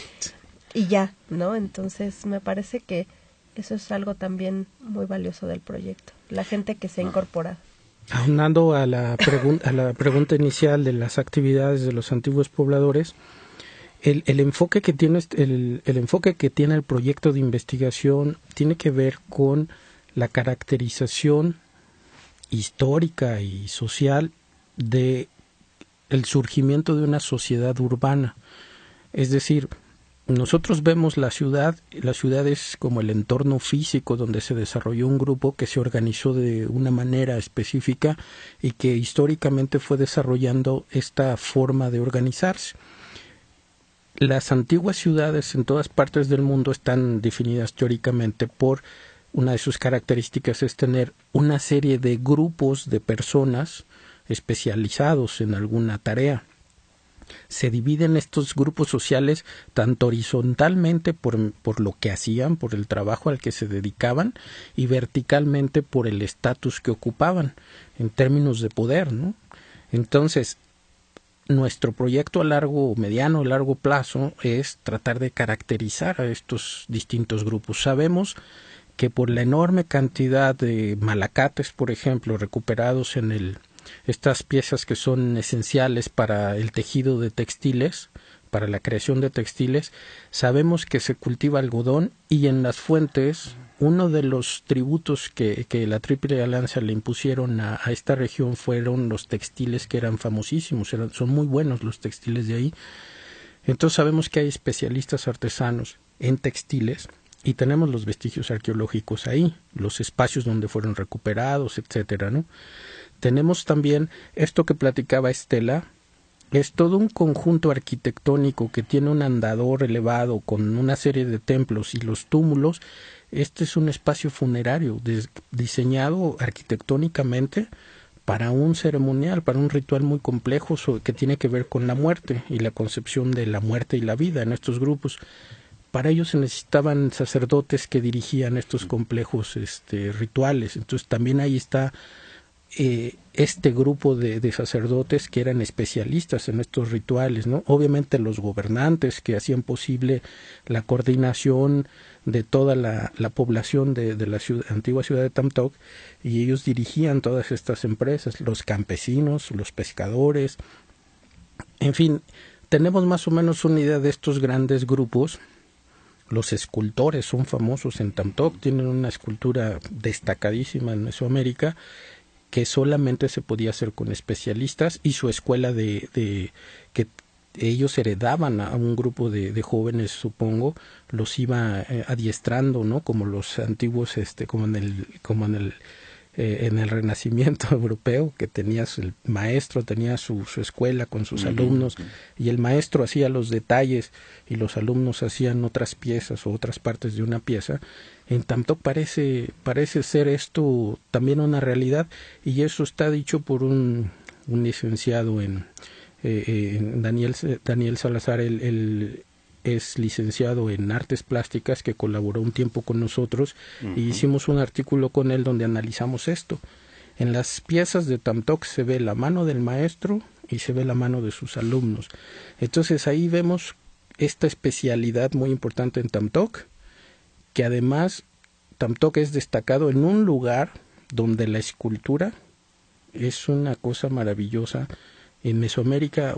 ya, ¿no? Entonces me parece que eso es algo también muy valioso del proyecto, la gente que se ha incorporado. Aunando a la pregunta inicial de las actividades de los antiguos pobladores, el enfoque que tiene el proyecto de investigación tiene que ver con la caracterización histórica y social de el surgimiento de una sociedad urbana. Es decir, nosotros vemos la ciudad es como el entorno físico donde se desarrolló un grupo que se organizó de una manera específica y que históricamente fue desarrollando esta forma de organizarse. Las antiguas ciudades en todas partes del mundo están definidas teóricamente por una de sus características es tener una serie de grupos de personas especializados en alguna tarea. Se dividen estos grupos sociales tanto horizontalmente por lo que hacían, por el trabajo al que se dedicaban, y verticalmente por el estatus que ocupaban en términos de poder, ¿no? Entonces, nuestro proyecto a mediano o largo plazo es tratar de caracterizar a estos distintos grupos. Sabemos que por la enorme cantidad de malacates, por ejemplo, recuperados en estas piezas que son esenciales para el tejido de textiles, para la creación de textiles, sabemos que se cultiva algodón, y en las fuentes uno de los tributos que la Triple Alianza le impusieron a esta región fueron los textiles, que eran famosísimos, son muy buenos los textiles de ahí. Entonces sabemos que hay especialistas artesanos en textiles y tenemos los vestigios arqueológicos ahí, los espacios donde fueron recuperados, etcétera, ¿no? Tenemos también esto que platicaba Estela, es todo un conjunto arquitectónico que tiene un andador elevado con una serie de templos y los túmulos. Este es un espacio funerario diseñado arquitectónicamente para un ceremonial, para un ritual muy complejo que tiene que ver con la muerte y la concepción de la muerte y la vida en estos grupos. Para ello se necesitaban sacerdotes que dirigían estos complejos rituales. Entonces también ahí está este grupo de sacerdotes que eran especialistas en estos rituales, ¿no? Obviamente los gobernantes que hacían posible la coordinación de toda la población de la antigua ciudad de Tamtoc, y ellos dirigían todas estas empresas, los campesinos, los pescadores, en fin, tenemos más o menos una idea de estos grandes grupos. Los escultores son famosos en Tamtoc, tienen una escultura destacadísima en Mesoamérica, que solamente se podía hacer con especialistas, y su escuela de que ellos heredaban a un grupo de jóvenes, supongo, los iba adiestrando, ¿no? Como los antiguos, como en el Renacimiento europeo, que tenías el maestro, tenía su escuela con sus alumnos, y el maestro hacía los detalles y los alumnos hacían otras piezas o otras partes de una pieza. En Tamtoc parece ser esto también una realidad, y eso está dicho por un licenciado en Daniel Salazar. Él es licenciado en artes plásticas, que colaboró un tiempo con nosotros, y hicimos un artículo con él donde analizamos esto. En las piezas de Tamtoc se ve la mano del maestro y se ve la mano de sus alumnos. Entonces ahí vemos esta especialidad muy importante en Tamtoc, que además Tamtoc es destacado en un lugar donde la escultura es una cosa maravillosa. En Mesoamérica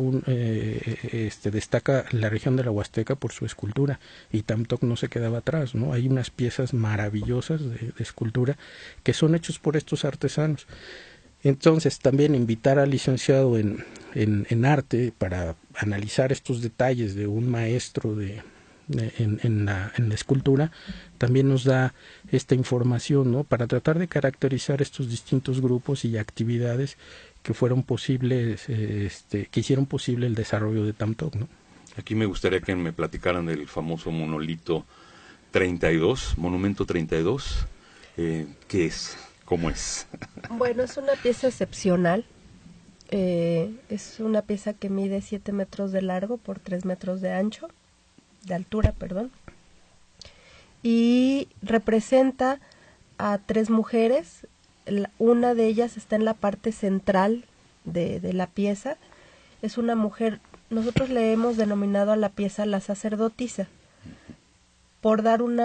destaca la región de la Huasteca por su escultura, y Tamtoc no se quedaba atrás, ¿no? Hay unas piezas maravillosas de escultura que son hechos por estos artesanos. Entonces también invitar al licenciado en arte para analizar estos detalles de un maestro en la escultura también nos da esta información, ¿no? Para tratar de caracterizar estos distintos grupos y actividades que fueron posibles, que hicieron posible el desarrollo de Tamtoc, ¿no? Aquí me gustaría que me platicaran del famoso monolito 32, monumento 32. ¿Qué es? ¿Cómo es? Bueno, es una pieza excepcional. Es una pieza que mide 7 metros de largo por 3 metros de altura, y representa a 3 mujeres. Una de ellas está en la parte central de la pieza. Es una mujer, nosotros le hemos denominado a la pieza la sacerdotisa, por dar un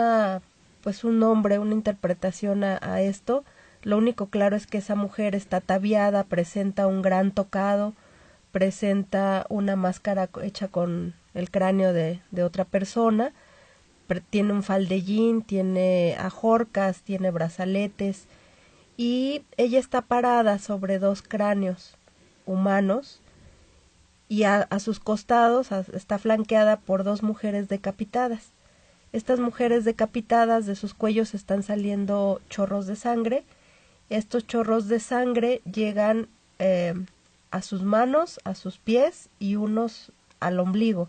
nombre, una interpretación a esto. Lo único claro es que esa mujer está ataviada, presenta un gran tocado, presenta una máscara hecha con el cráneo de otra persona, tiene un faldellín, tiene ajorcas, tiene brazaletes, y ella está parada sobre 2 cráneos humanos, y a sus costados está flanqueada por 2 mujeres decapitadas. Estas mujeres decapitadas, de sus cuellos están saliendo chorros de sangre. Estos chorros de sangre llegan a sus manos, a sus pies y unos al ombligo.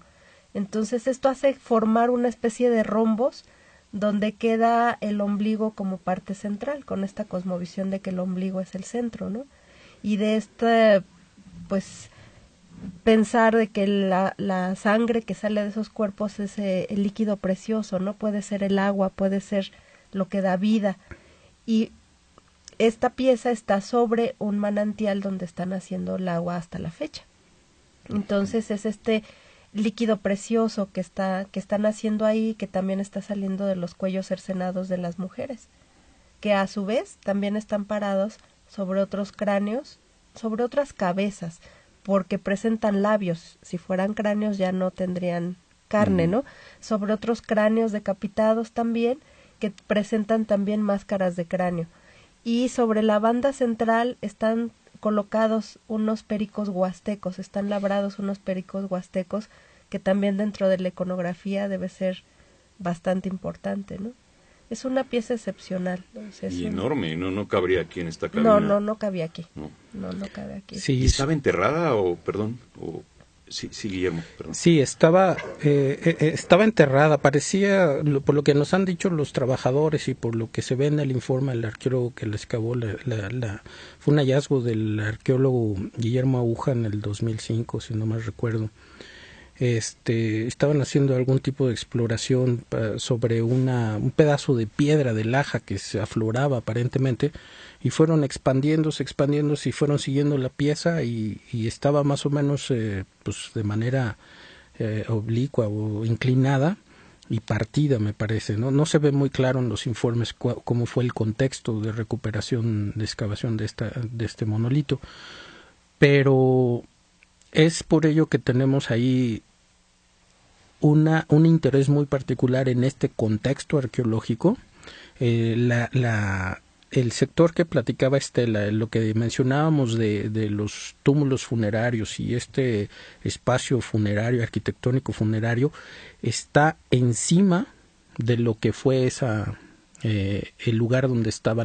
Entonces esto hace formar una especie de rombos donde queda el ombligo como parte central, con esta cosmovisión de que el ombligo es el centro, ¿no? Y de pensar de que la sangre que sale de esos cuerpos es el líquido precioso, ¿no? Puede ser el agua, puede ser lo que da vida. Y esta pieza está sobre un manantial donde están haciendo el agua hasta la fecha. Entonces es este líquido precioso que están haciendo ahí, que también está saliendo de los cuellos cercenados de las mujeres, que a su vez también están parados sobre otros cráneos, sobre otras cabezas, porque presentan labios. Si fueran cráneos ya no tendrían carne, ¿no? Sobre otros cráneos decapitados también, que presentan también máscaras de cráneo. Y sobre la banda central están colocados unos pericos huastecos, están labrados unos pericos huastecos, que también dentro de la iconografía debe ser bastante importante, ¿no? Es una pieza excepcional. Y enorme, no cabría aquí en esta cabina. No cabía aquí. No cabe aquí. Sí, ¿Y estaba enterrada Sí, Guillermo, perdón. Sí, estaba enterrada. Parecía, por lo que nos han dicho los trabajadores y por lo que se ve en el informe del arqueólogo que la excavó, fue un hallazgo del arqueólogo Guillermo Aguja en el 2005, si no mal recuerdo. Estaban haciendo algún tipo de exploración sobre un pedazo de piedra de laja que se afloraba aparentemente, y fueron expandiéndose y fueron siguiendo la pieza y estaba más o menos pues de manera oblicua o inclinada y partida, me parece. No se ve muy claro en los informes cómo fue el contexto de recuperación, de excavación de este monolito, pero es por ello que tenemos ahí un interés muy particular en este contexto arqueológico. El sector que platicaba Estela, lo que mencionábamos de los túmulos funerarios y este espacio funerario, arquitectónico funerario, está encima de lo que fue el lugar donde estaba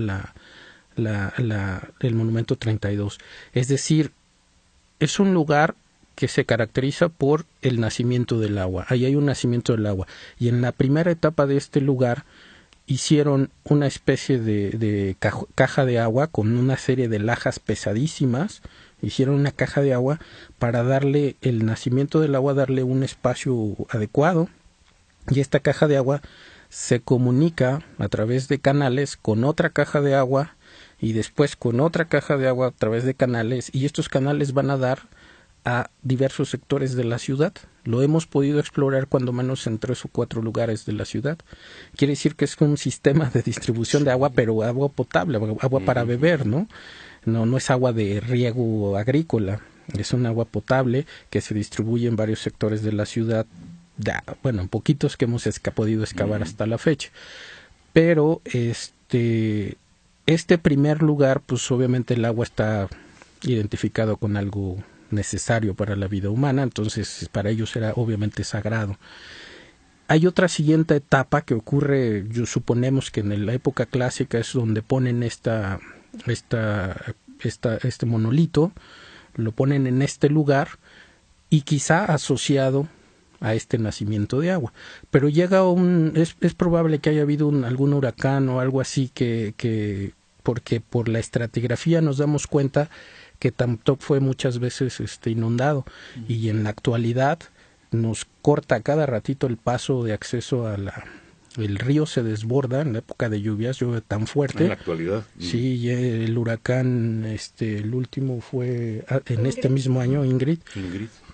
el monumento 32. Es decir, es un lugar que se caracteriza por el nacimiento del agua. Ahí hay un nacimiento del agua. Y en la primera etapa de este lugar hicieron una especie de caja de agua con una serie de lajas pesadísimas. Hicieron una caja de agua para darle el nacimiento del agua, darle un espacio adecuado. Y esta caja de agua se comunica a través de canales con otra caja de agua y después con otra caja de agua a través de canales. Y estos canales van a dar a diversos sectores de la ciudad. Lo hemos podido explorar cuando menos en 3 o 4 lugares de la ciudad. Quiere decir que es un sistema de distribución de agua, pero agua potable, agua para beber, ¿no? No es agua de riego agrícola, es un agua potable que se distribuye en varios sectores de la ciudad, en poquitos que hemos podido excavar hasta la fecha. Pero este primer lugar, pues obviamente el agua está identificado con algo necesario para la vida humana, entonces para ellos era obviamente sagrado. Hay otra siguiente etapa que ocurre, suponemos que en la época clásica es donde ponen este monolito, lo ponen en este lugar y quizá asociado a este nacimiento de agua. Pero llega es probable que haya habido algún huracán o algo así porque por la estratigrafía nos damos cuenta que Tamtoc fue muchas veces inundado y en la actualidad nos corta cada ratito el paso de acceso el río se desborda en la época de lluvias, llueve tan fuerte. En la actualidad. Sí, el huracán, el último fue en este mismo año, Ingrid.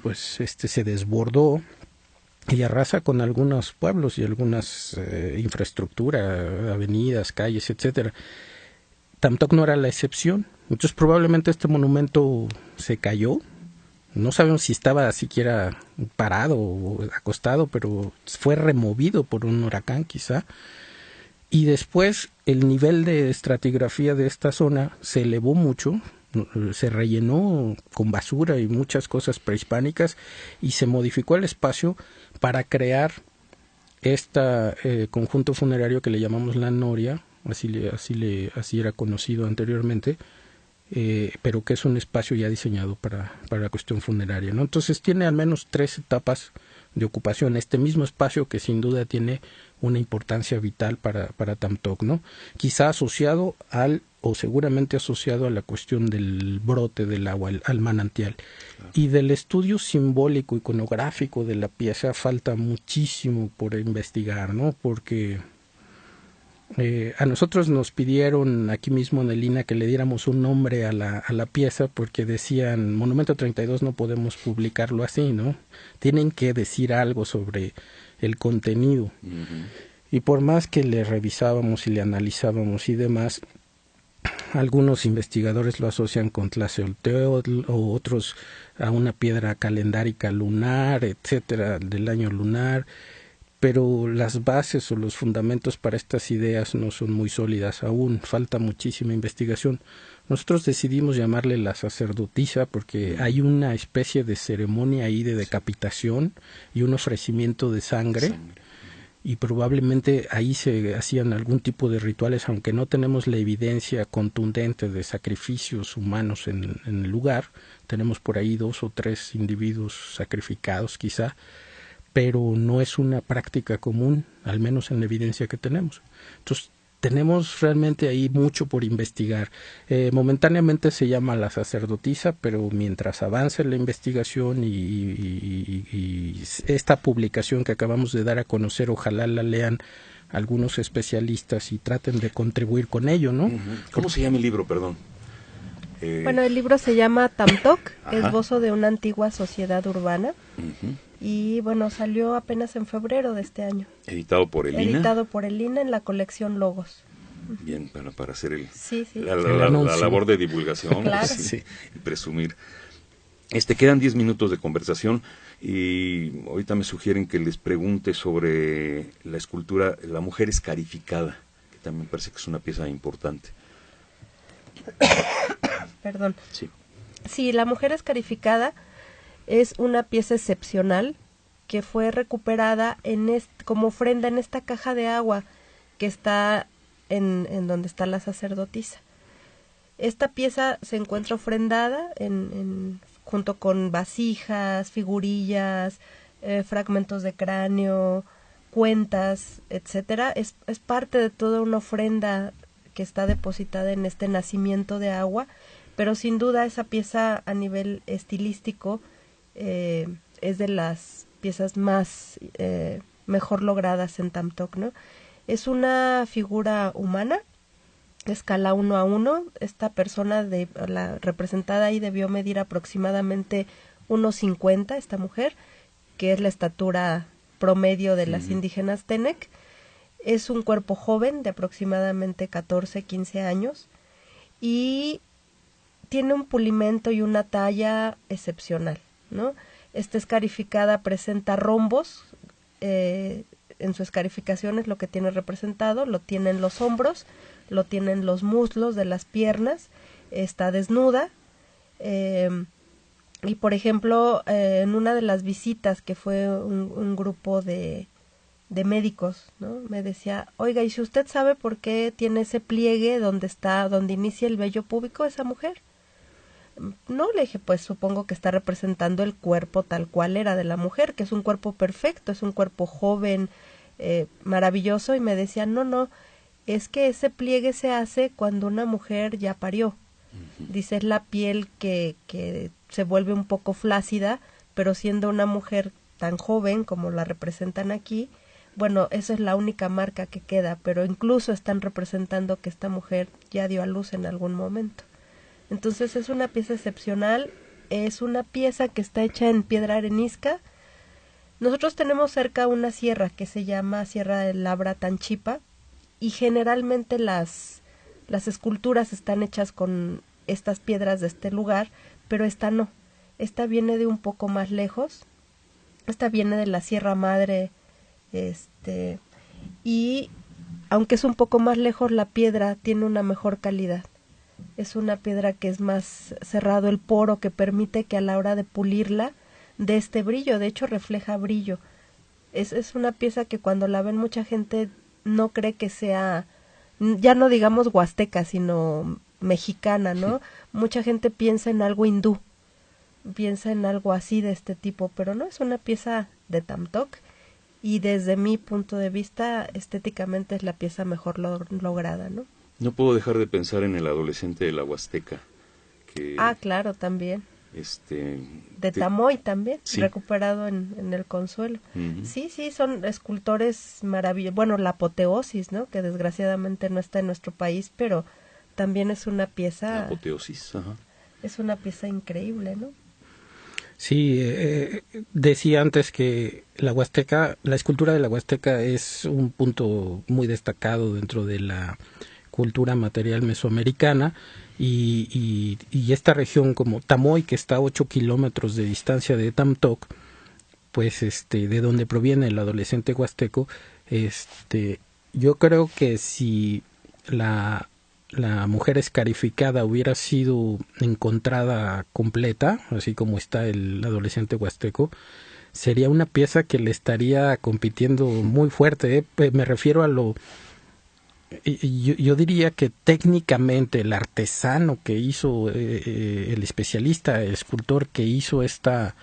Pues se desbordó y arrasa con algunos pueblos y algunas infraestructura, avenidas, calles, etcétera. Tamtoc no era la excepción. Entonces probablemente este monumento se cayó. No sabemos si estaba siquiera parado o acostado, pero fue removido por un huracán quizá. Y después el nivel de estratigrafía de esta zona se elevó mucho, se rellenó con basura y muchas cosas prehispánicas y se modificó el espacio para crear este conjunto funerario que le llamamos la Noria, así era conocido anteriormente, pero que es un espacio ya diseñado para la cuestión funeraria, ¿no? Entonces tiene al menos 3 etapas de ocupación, este mismo espacio que sin duda tiene una importancia vital para Tamtoc, ¿no? Quizá asociado o seguramente asociado a la cuestión del brote del agua, al manantial. Claro. Y del estudio simbólico, iconográfico de la pieza falta muchísimo por investigar, ¿no? Porque a nosotros nos pidieron aquí mismo en el INA que le diéramos un nombre a la pieza porque decían, Monumento 32 no podemos publicarlo así, ¿no? Tienen que decir algo sobre el contenido. Uh-huh. Y por más que le revisábamos y le analizábamos y demás, algunos investigadores lo asocian con Tlaceolteotl o otros a una piedra calendárica lunar, etcétera, del año lunar. Pero las bases o los fundamentos para estas ideas no son muy sólidas aún, falta muchísima investigación. Nosotros decidimos llamarle la sacerdotisa porque hay una especie de ceremonia ahí de decapitación y un ofrecimiento de sangre. y probablemente ahí se hacían algún tipo de rituales, aunque no tenemos la evidencia contundente de sacrificios humanos en el lugar. Tenemos por ahí 2 o 3 individuos sacrificados quizá, pero no es una práctica común, al menos en la evidencia que tenemos. Entonces tenemos realmente ahí mucho por investigar. Momentáneamente se llama la sacerdotisa, pero mientras avance la investigación y esta publicación que acabamos de dar a conocer, ojalá la lean algunos especialistas y traten de contribuir con ello, ¿no? ¿Cómo se llama el libro, perdón? Bueno, el libro se llama Tamtoc, Esbozo de una antigua sociedad urbana. Y bueno, salió apenas en febrero de este año. ¿Editado por el INA? Editado por el INA en la colección Logos. Bien, para hacer la anuncio. labor de divulgación. Claro. Sí, y presumir. Quedan 10 minutos de conversación y ahorita me sugieren que les pregunte sobre la escultura La mujer escarificada, que también parece que es una pieza importante. Perdón. Sí. Sí, La mujer escarificada es una pieza excepcional que fue recuperada como ofrenda en esta caja de agua que está en donde está la sacerdotisa. Esta pieza se encuentra ofrendada junto con vasijas, figurillas, fragmentos de cráneo, cuentas, etcétera. Es parte de toda una ofrenda que está depositada en este nacimiento de agua, pero sin duda esa pieza a nivel estilístico es de las piezas más mejor logradas en Tamtoc, ¿no? Es una figura humana, escala 1:1. Esta persona la representada ahí debió medir aproximadamente 1.50, esta mujer, que es la estatura promedio de las indígenas Tenec. Es un cuerpo joven de aproximadamente 14-15 años y tiene un pulimento y una talla excepcional, ¿no? Esta escarificada presenta rombos, en su escarificación es lo que tiene representado, lo tiene en los hombros, lo tiene en los muslos de las piernas, está desnuda, y por ejemplo, en una de las visitas que fue un grupo de médicos, ¿no? Me decía, oiga, ¿y si usted sabe por qué tiene ese pliegue donde inicia el vello púbico esa mujer? No, le dije, pues supongo que está representando el cuerpo tal cual era de la mujer, que es un cuerpo perfecto, es un cuerpo joven, maravilloso, y me decía, no, es que ese pliegue se hace cuando una mujer ya parió. Dice, es la piel que se vuelve un poco flácida, pero siendo una mujer tan joven como la representan aquí, bueno, esa es la única marca que queda, pero incluso están representando que esta mujer ya dio a luz en algún momento. Entonces es una pieza excepcional, es una pieza que está hecha en piedra arenisca. Nosotros tenemos cerca una sierra que se llama Sierra de Labra Tanchipa y generalmente las esculturas están hechas con estas piedras de este lugar, pero esta no. Esta viene de un poco más lejos, esta viene de la Sierra Madre, y aunque es un poco más lejos, la piedra tiene una mejor calidad. Es una piedra que es más cerrado el poro, que permite que a la hora de pulirla dé este brillo, de hecho refleja brillo. Es una pieza que cuando la ven mucha gente no cree que sea, ya no digamos huasteca, sino mexicana, ¿no? Mucha gente piensa en algo hindú, piensa en algo así de este tipo, pero no, es una pieza de Tamtoc y desde mi punto de vista estéticamente es la pieza mejor lograda, ¿no? No puedo dejar de pensar en el adolescente de la Huasteca. Claro, también. De Tamoy también, sí. Recuperado en el Consuelo. Sí, son escultores maravillosos. Bueno, la apoteosis, ¿no? Que desgraciadamente no está en nuestro país, pero también es una pieza... La apoteosis, ajá. Es una pieza increíble, ¿no? Sí, decía antes que la escultura de la Huasteca es un punto muy destacado dentro de la cultura material mesoamericana y esta región como Tamoy, que está a 8 kilómetros de distancia de Tamtoc, pues de donde proviene el adolescente huasteco, yo creo que si la mujer escarificada hubiera sido encontrada completa, así como está el adolescente huasteco, sería una pieza que le estaría compitiendo muy fuerte. Me refiero a lo... Yo diría que técnicamente el artesano que hizo, el especialista, el escultor que hizo esta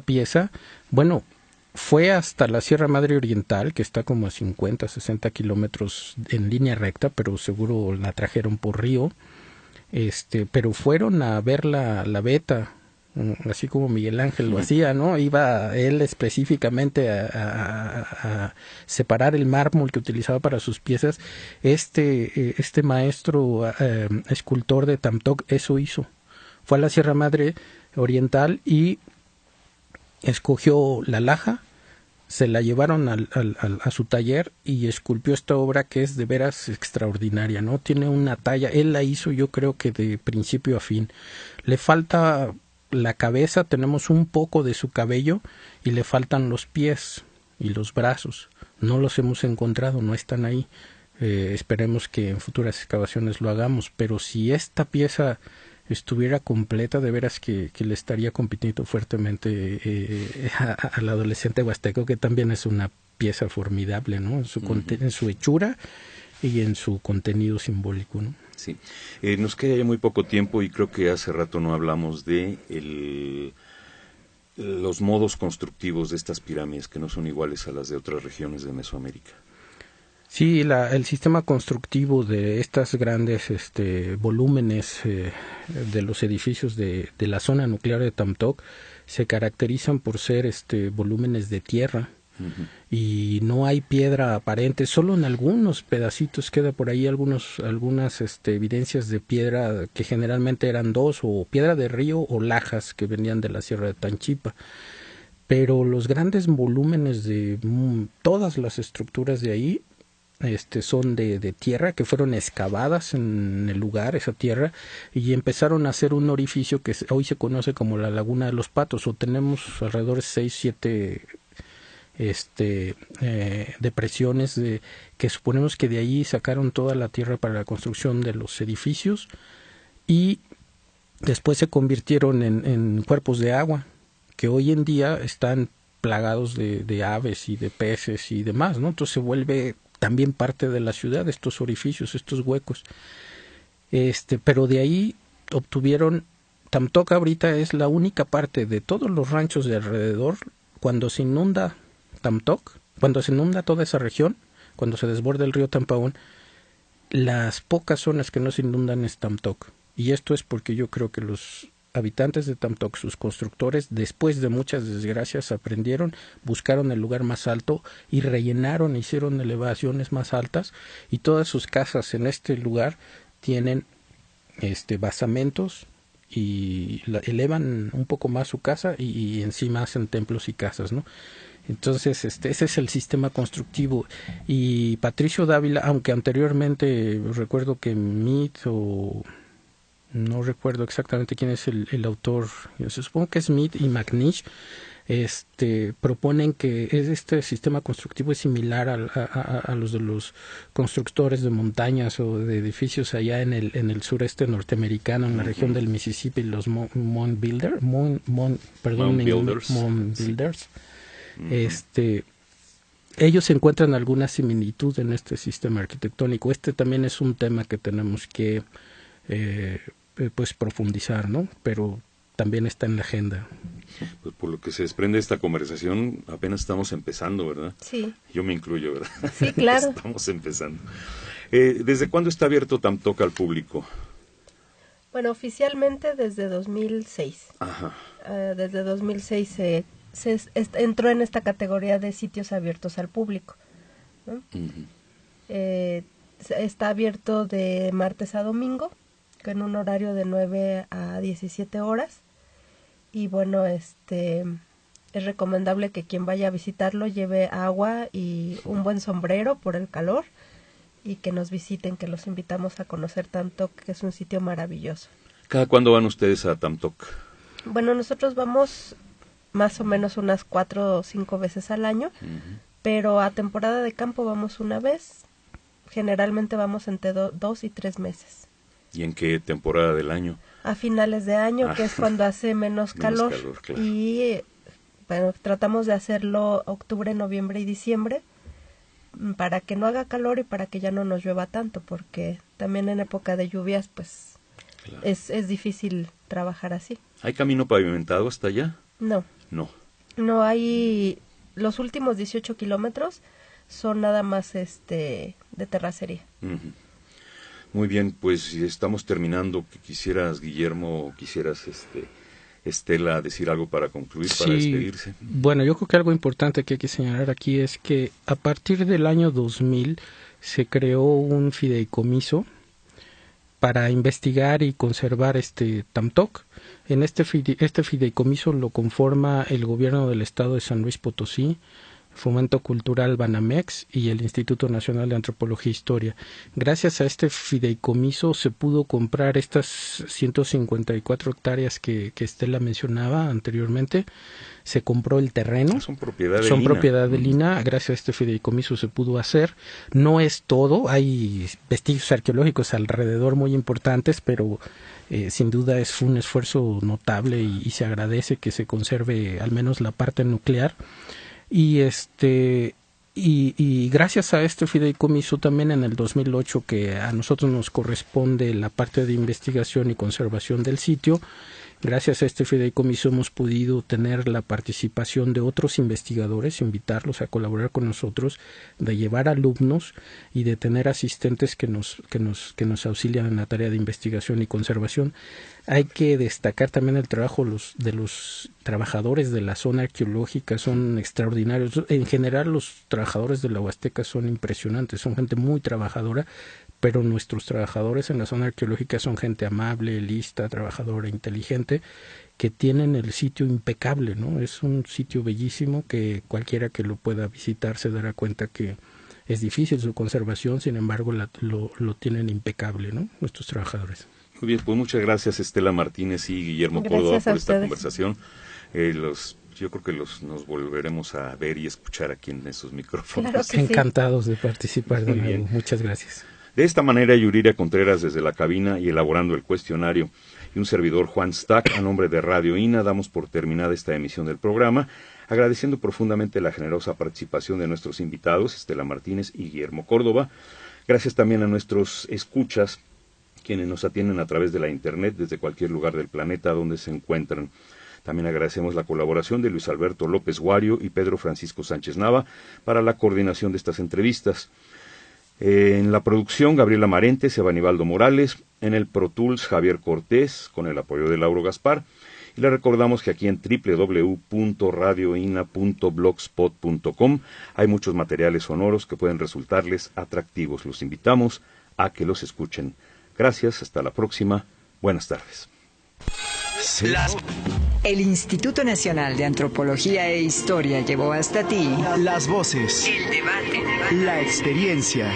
pieza, bueno, fue hasta la Sierra Madre Oriental, que está como a 50, 60 kilómetros en línea recta, pero seguro la trajeron por río, pero fueron a ver la veta, así como Miguel Ángel lo hacía, ¿no? Iba él específicamente a separar el mármol que utilizaba para sus piezas. Este maestro escultor de Tamtoc eso hizo. Fue a la Sierra Madre Oriental y escogió la laja, se la llevaron a su taller y esculpió esta obra que es de veras extraordinaria, ¿no? Tiene una talla, él la hizo yo creo que de principio a fin. Le falta la cabeza, tenemos un poco de su cabello y le faltan los pies y los brazos. No los hemos encontrado, no están ahí. Esperemos que en futuras excavaciones lo hagamos, pero si esta pieza estuviera completa, de veras que le estaría compitiendo fuertemente al adolescente huasteco, que también es una pieza formidable, ¿no? En su hechura y en su contenido simbólico, ¿no? Sí. Nos queda ya muy poco tiempo y creo que hace rato no hablamos de los modos constructivos de estas pirámides, que no son iguales a las de otras regiones de Mesoamérica. Sí, el sistema constructivo de estas grandes volúmenes de los edificios de la zona nuclear de Tamtoc se caracterizan por ser volúmenes de tierra. Y no hay piedra aparente, solo en algunos pedacitos queda por ahí algunas evidencias de piedra que generalmente eran dos, o piedra de río o lajas que venían de la Sierra de Tanchipa. Pero los grandes volúmenes de todas las estructuras de ahí son de tierra, que fueron excavadas en el lugar, esa tierra, y empezaron a hacer un orificio que hoy se conoce como la Laguna de los Patos, o tenemos alrededor de 6-7 depresiones que suponemos que de ahí sacaron toda la tierra para la construcción de los edificios, y después se convirtieron en cuerpos de agua que hoy en día están plagados de aves y de peces y demás, ¿no? Entonces se vuelve también parte de la ciudad, estos orificios, estos huecos. Pero de ahí obtuvieron, Tamtoc ahorita es la única parte de todos los ranchos de alrededor, cuando se inunda Tamtoc, cuando se inunda toda esa región, cuando se desborda el río Tampaón, las pocas zonas que no se inundan es Tamtoc. Y esto es porque yo creo que los habitantes de Tamtoc, sus constructores, después de muchas desgracias, aprendieron, buscaron el lugar más alto y rellenaron, hicieron elevaciones más altas, y todas sus casas en este lugar tienen basamentos y elevan un poco más su casa y encima hacen templos y casas, ¿no? Entonces, ese es el sistema constructivo. Y Patricio Dávila, aunque anteriormente recuerdo que Mead o no recuerdo exactamente quién es el autor, yo supongo que es Mead y McNish, proponen que este sistema constructivo es similar a los de los constructores de montañas o de edificios allá en el sureste norteamericano, en la región del Mississippi, los Mound Builders. Ellos encuentran alguna similitud en este sistema arquitectónico. También es un tema que tenemos que pues profundizar, ¿no? Pero también está en la agenda. Pues por lo que se desprende de esta conversación, apenas estamos empezando, ¿verdad? Sí. Yo me incluyo, ¿verdad? Sí, claro. Estamos empezando. ¿Desde cuándo está abierto Tamtoc al público? Bueno, oficialmente desde 2006. Ajá. Desde 2006 se entró en esta categoría de sitios abiertos al público, ¿no? Está abierto de martes a domingo, en un horario de 9 a 17 horas. Y bueno, es recomendable que quien vaya a visitarlo lleve agua y un buen sombrero por el calor, y que nos visiten, que los invitamos a conocer Tamtoc, que es un sitio maravilloso. ¿Cada cuándo van ustedes a Tamtoc? Bueno, nosotros vamos más o menos unas 4 o 5 veces al año, pero a temporada de campo vamos una vez. Generalmente vamos entre 2 y 3 meses. ¿Y en qué temporada del año? A finales de año, que es cuando hace menos calor. Claro. Y pero tratamos de hacerlo octubre, noviembre y diciembre para que no haga calor y para que ya no nos llueva tanto, porque también en época de lluvias pues claro, es difícil trabajar así. ¿Hay camino pavimentado hasta allá? No. No hay, los últimos 18 kilómetros son nada más de terracería. Uh-huh. Muy bien, pues estamos terminando. Quisieras, Guillermo, Estela, decir algo para concluir, para despedirse. Bueno, yo creo que algo importante que hay que señalar aquí es que a partir del año 2000 se creó un fideicomiso para investigar y conservar Tamtoc. En este fideicomiso lo conforma el gobierno del estado de San Luis Potosí, Fomento Cultural Banamex y el Instituto Nacional de Antropología e Historia. Gracias a este fideicomiso se pudo comprar estas 154 hectáreas que Estela mencionaba anteriormente. Se compró el terreno. Son propiedad del INAH. Gracias a este fideicomiso se pudo hacer. No es todo. Hay vestigios arqueológicos alrededor muy importantes, pero sin duda fue un esfuerzo notable y se agradece que se conserve al menos la parte nuclear. Y gracias a este fideicomiso también en el 2008, que a nosotros nos corresponde la parte de investigación y conservación del sitio, gracias a este fideicomiso hemos podido tener la participación de otros investigadores, invitarlos a colaborar con nosotros, de llevar alumnos y de tener asistentes que nos auxilian en la tarea de investigación y conservación. Hay que destacar también el trabajo de los trabajadores de la zona arqueológica, son extraordinarios. En general los trabajadores de la Huasteca son impresionantes, son gente muy trabajadora, pero nuestros trabajadores en la zona arqueológica son gente amable, lista, trabajadora, inteligente, que tienen el sitio impecable, ¿no? Es un sitio bellísimo que cualquiera que lo pueda visitar se dará cuenta que es difícil su conservación, sin embargo lo tienen impecable, ¿no? Nuestros trabajadores. Muy bien, pues muchas gracias Estela Martínez y Guillermo Córdoba por esta conversación. Yo creo que nos volveremos a ver y escuchar aquí en esos micrófonos. Claro que encantados de participar de nuevo. Muchas gracias. De esta manera, Yuriria Contreras desde la cabina y elaborando el cuestionario, y un servidor Juan Stack, a nombre de Radio INA, damos por terminada esta emisión del programa, agradeciendo profundamente la generosa participación de nuestros invitados, Estela Martínez y Guillermo Córdoba. Gracias también a nuestros escuchas, quienes nos atienden a través de la Internet desde cualquier lugar del planeta donde se encuentran. También agradecemos la colaboración de Luis Alberto López Guario y Pedro Francisco Sánchez Nava para la coordinación de estas entrevistas. En la producción, Gabriela Marente, Sebanibaldo Morales. En el Pro Tools, Javier Cortés, con el apoyo de Lauro Gaspar. Y le recordamos que aquí en www.radioina.blogspot.com hay muchos materiales sonoros que pueden resultarles atractivos. Los invitamos a que los escuchen. Gracias, hasta la próxima. Buenas tardes. El Instituto Nacional de Antropología e Historia llevó hasta ti las voces, el debate, la experiencia.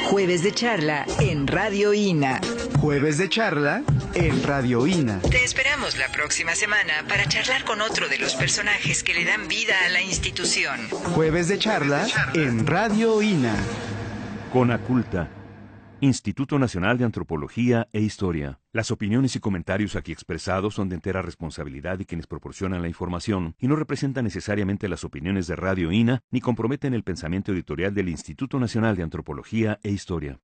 Jueves de charla en Radio INA. Jueves de charla en Radio INA. Te esperamos la próxima semana para charlar con otro de los personajes que le dan vida a la institución. Jueves de charla en Radio INA. Conaculta, Instituto Nacional de Antropología e Historia. Las opiniones y comentarios aquí expresados son de entera responsabilidad de quienes proporcionan la información y no representan necesariamente las opiniones de Radio INA ni comprometen el pensamiento editorial del Instituto Nacional de Antropología e Historia.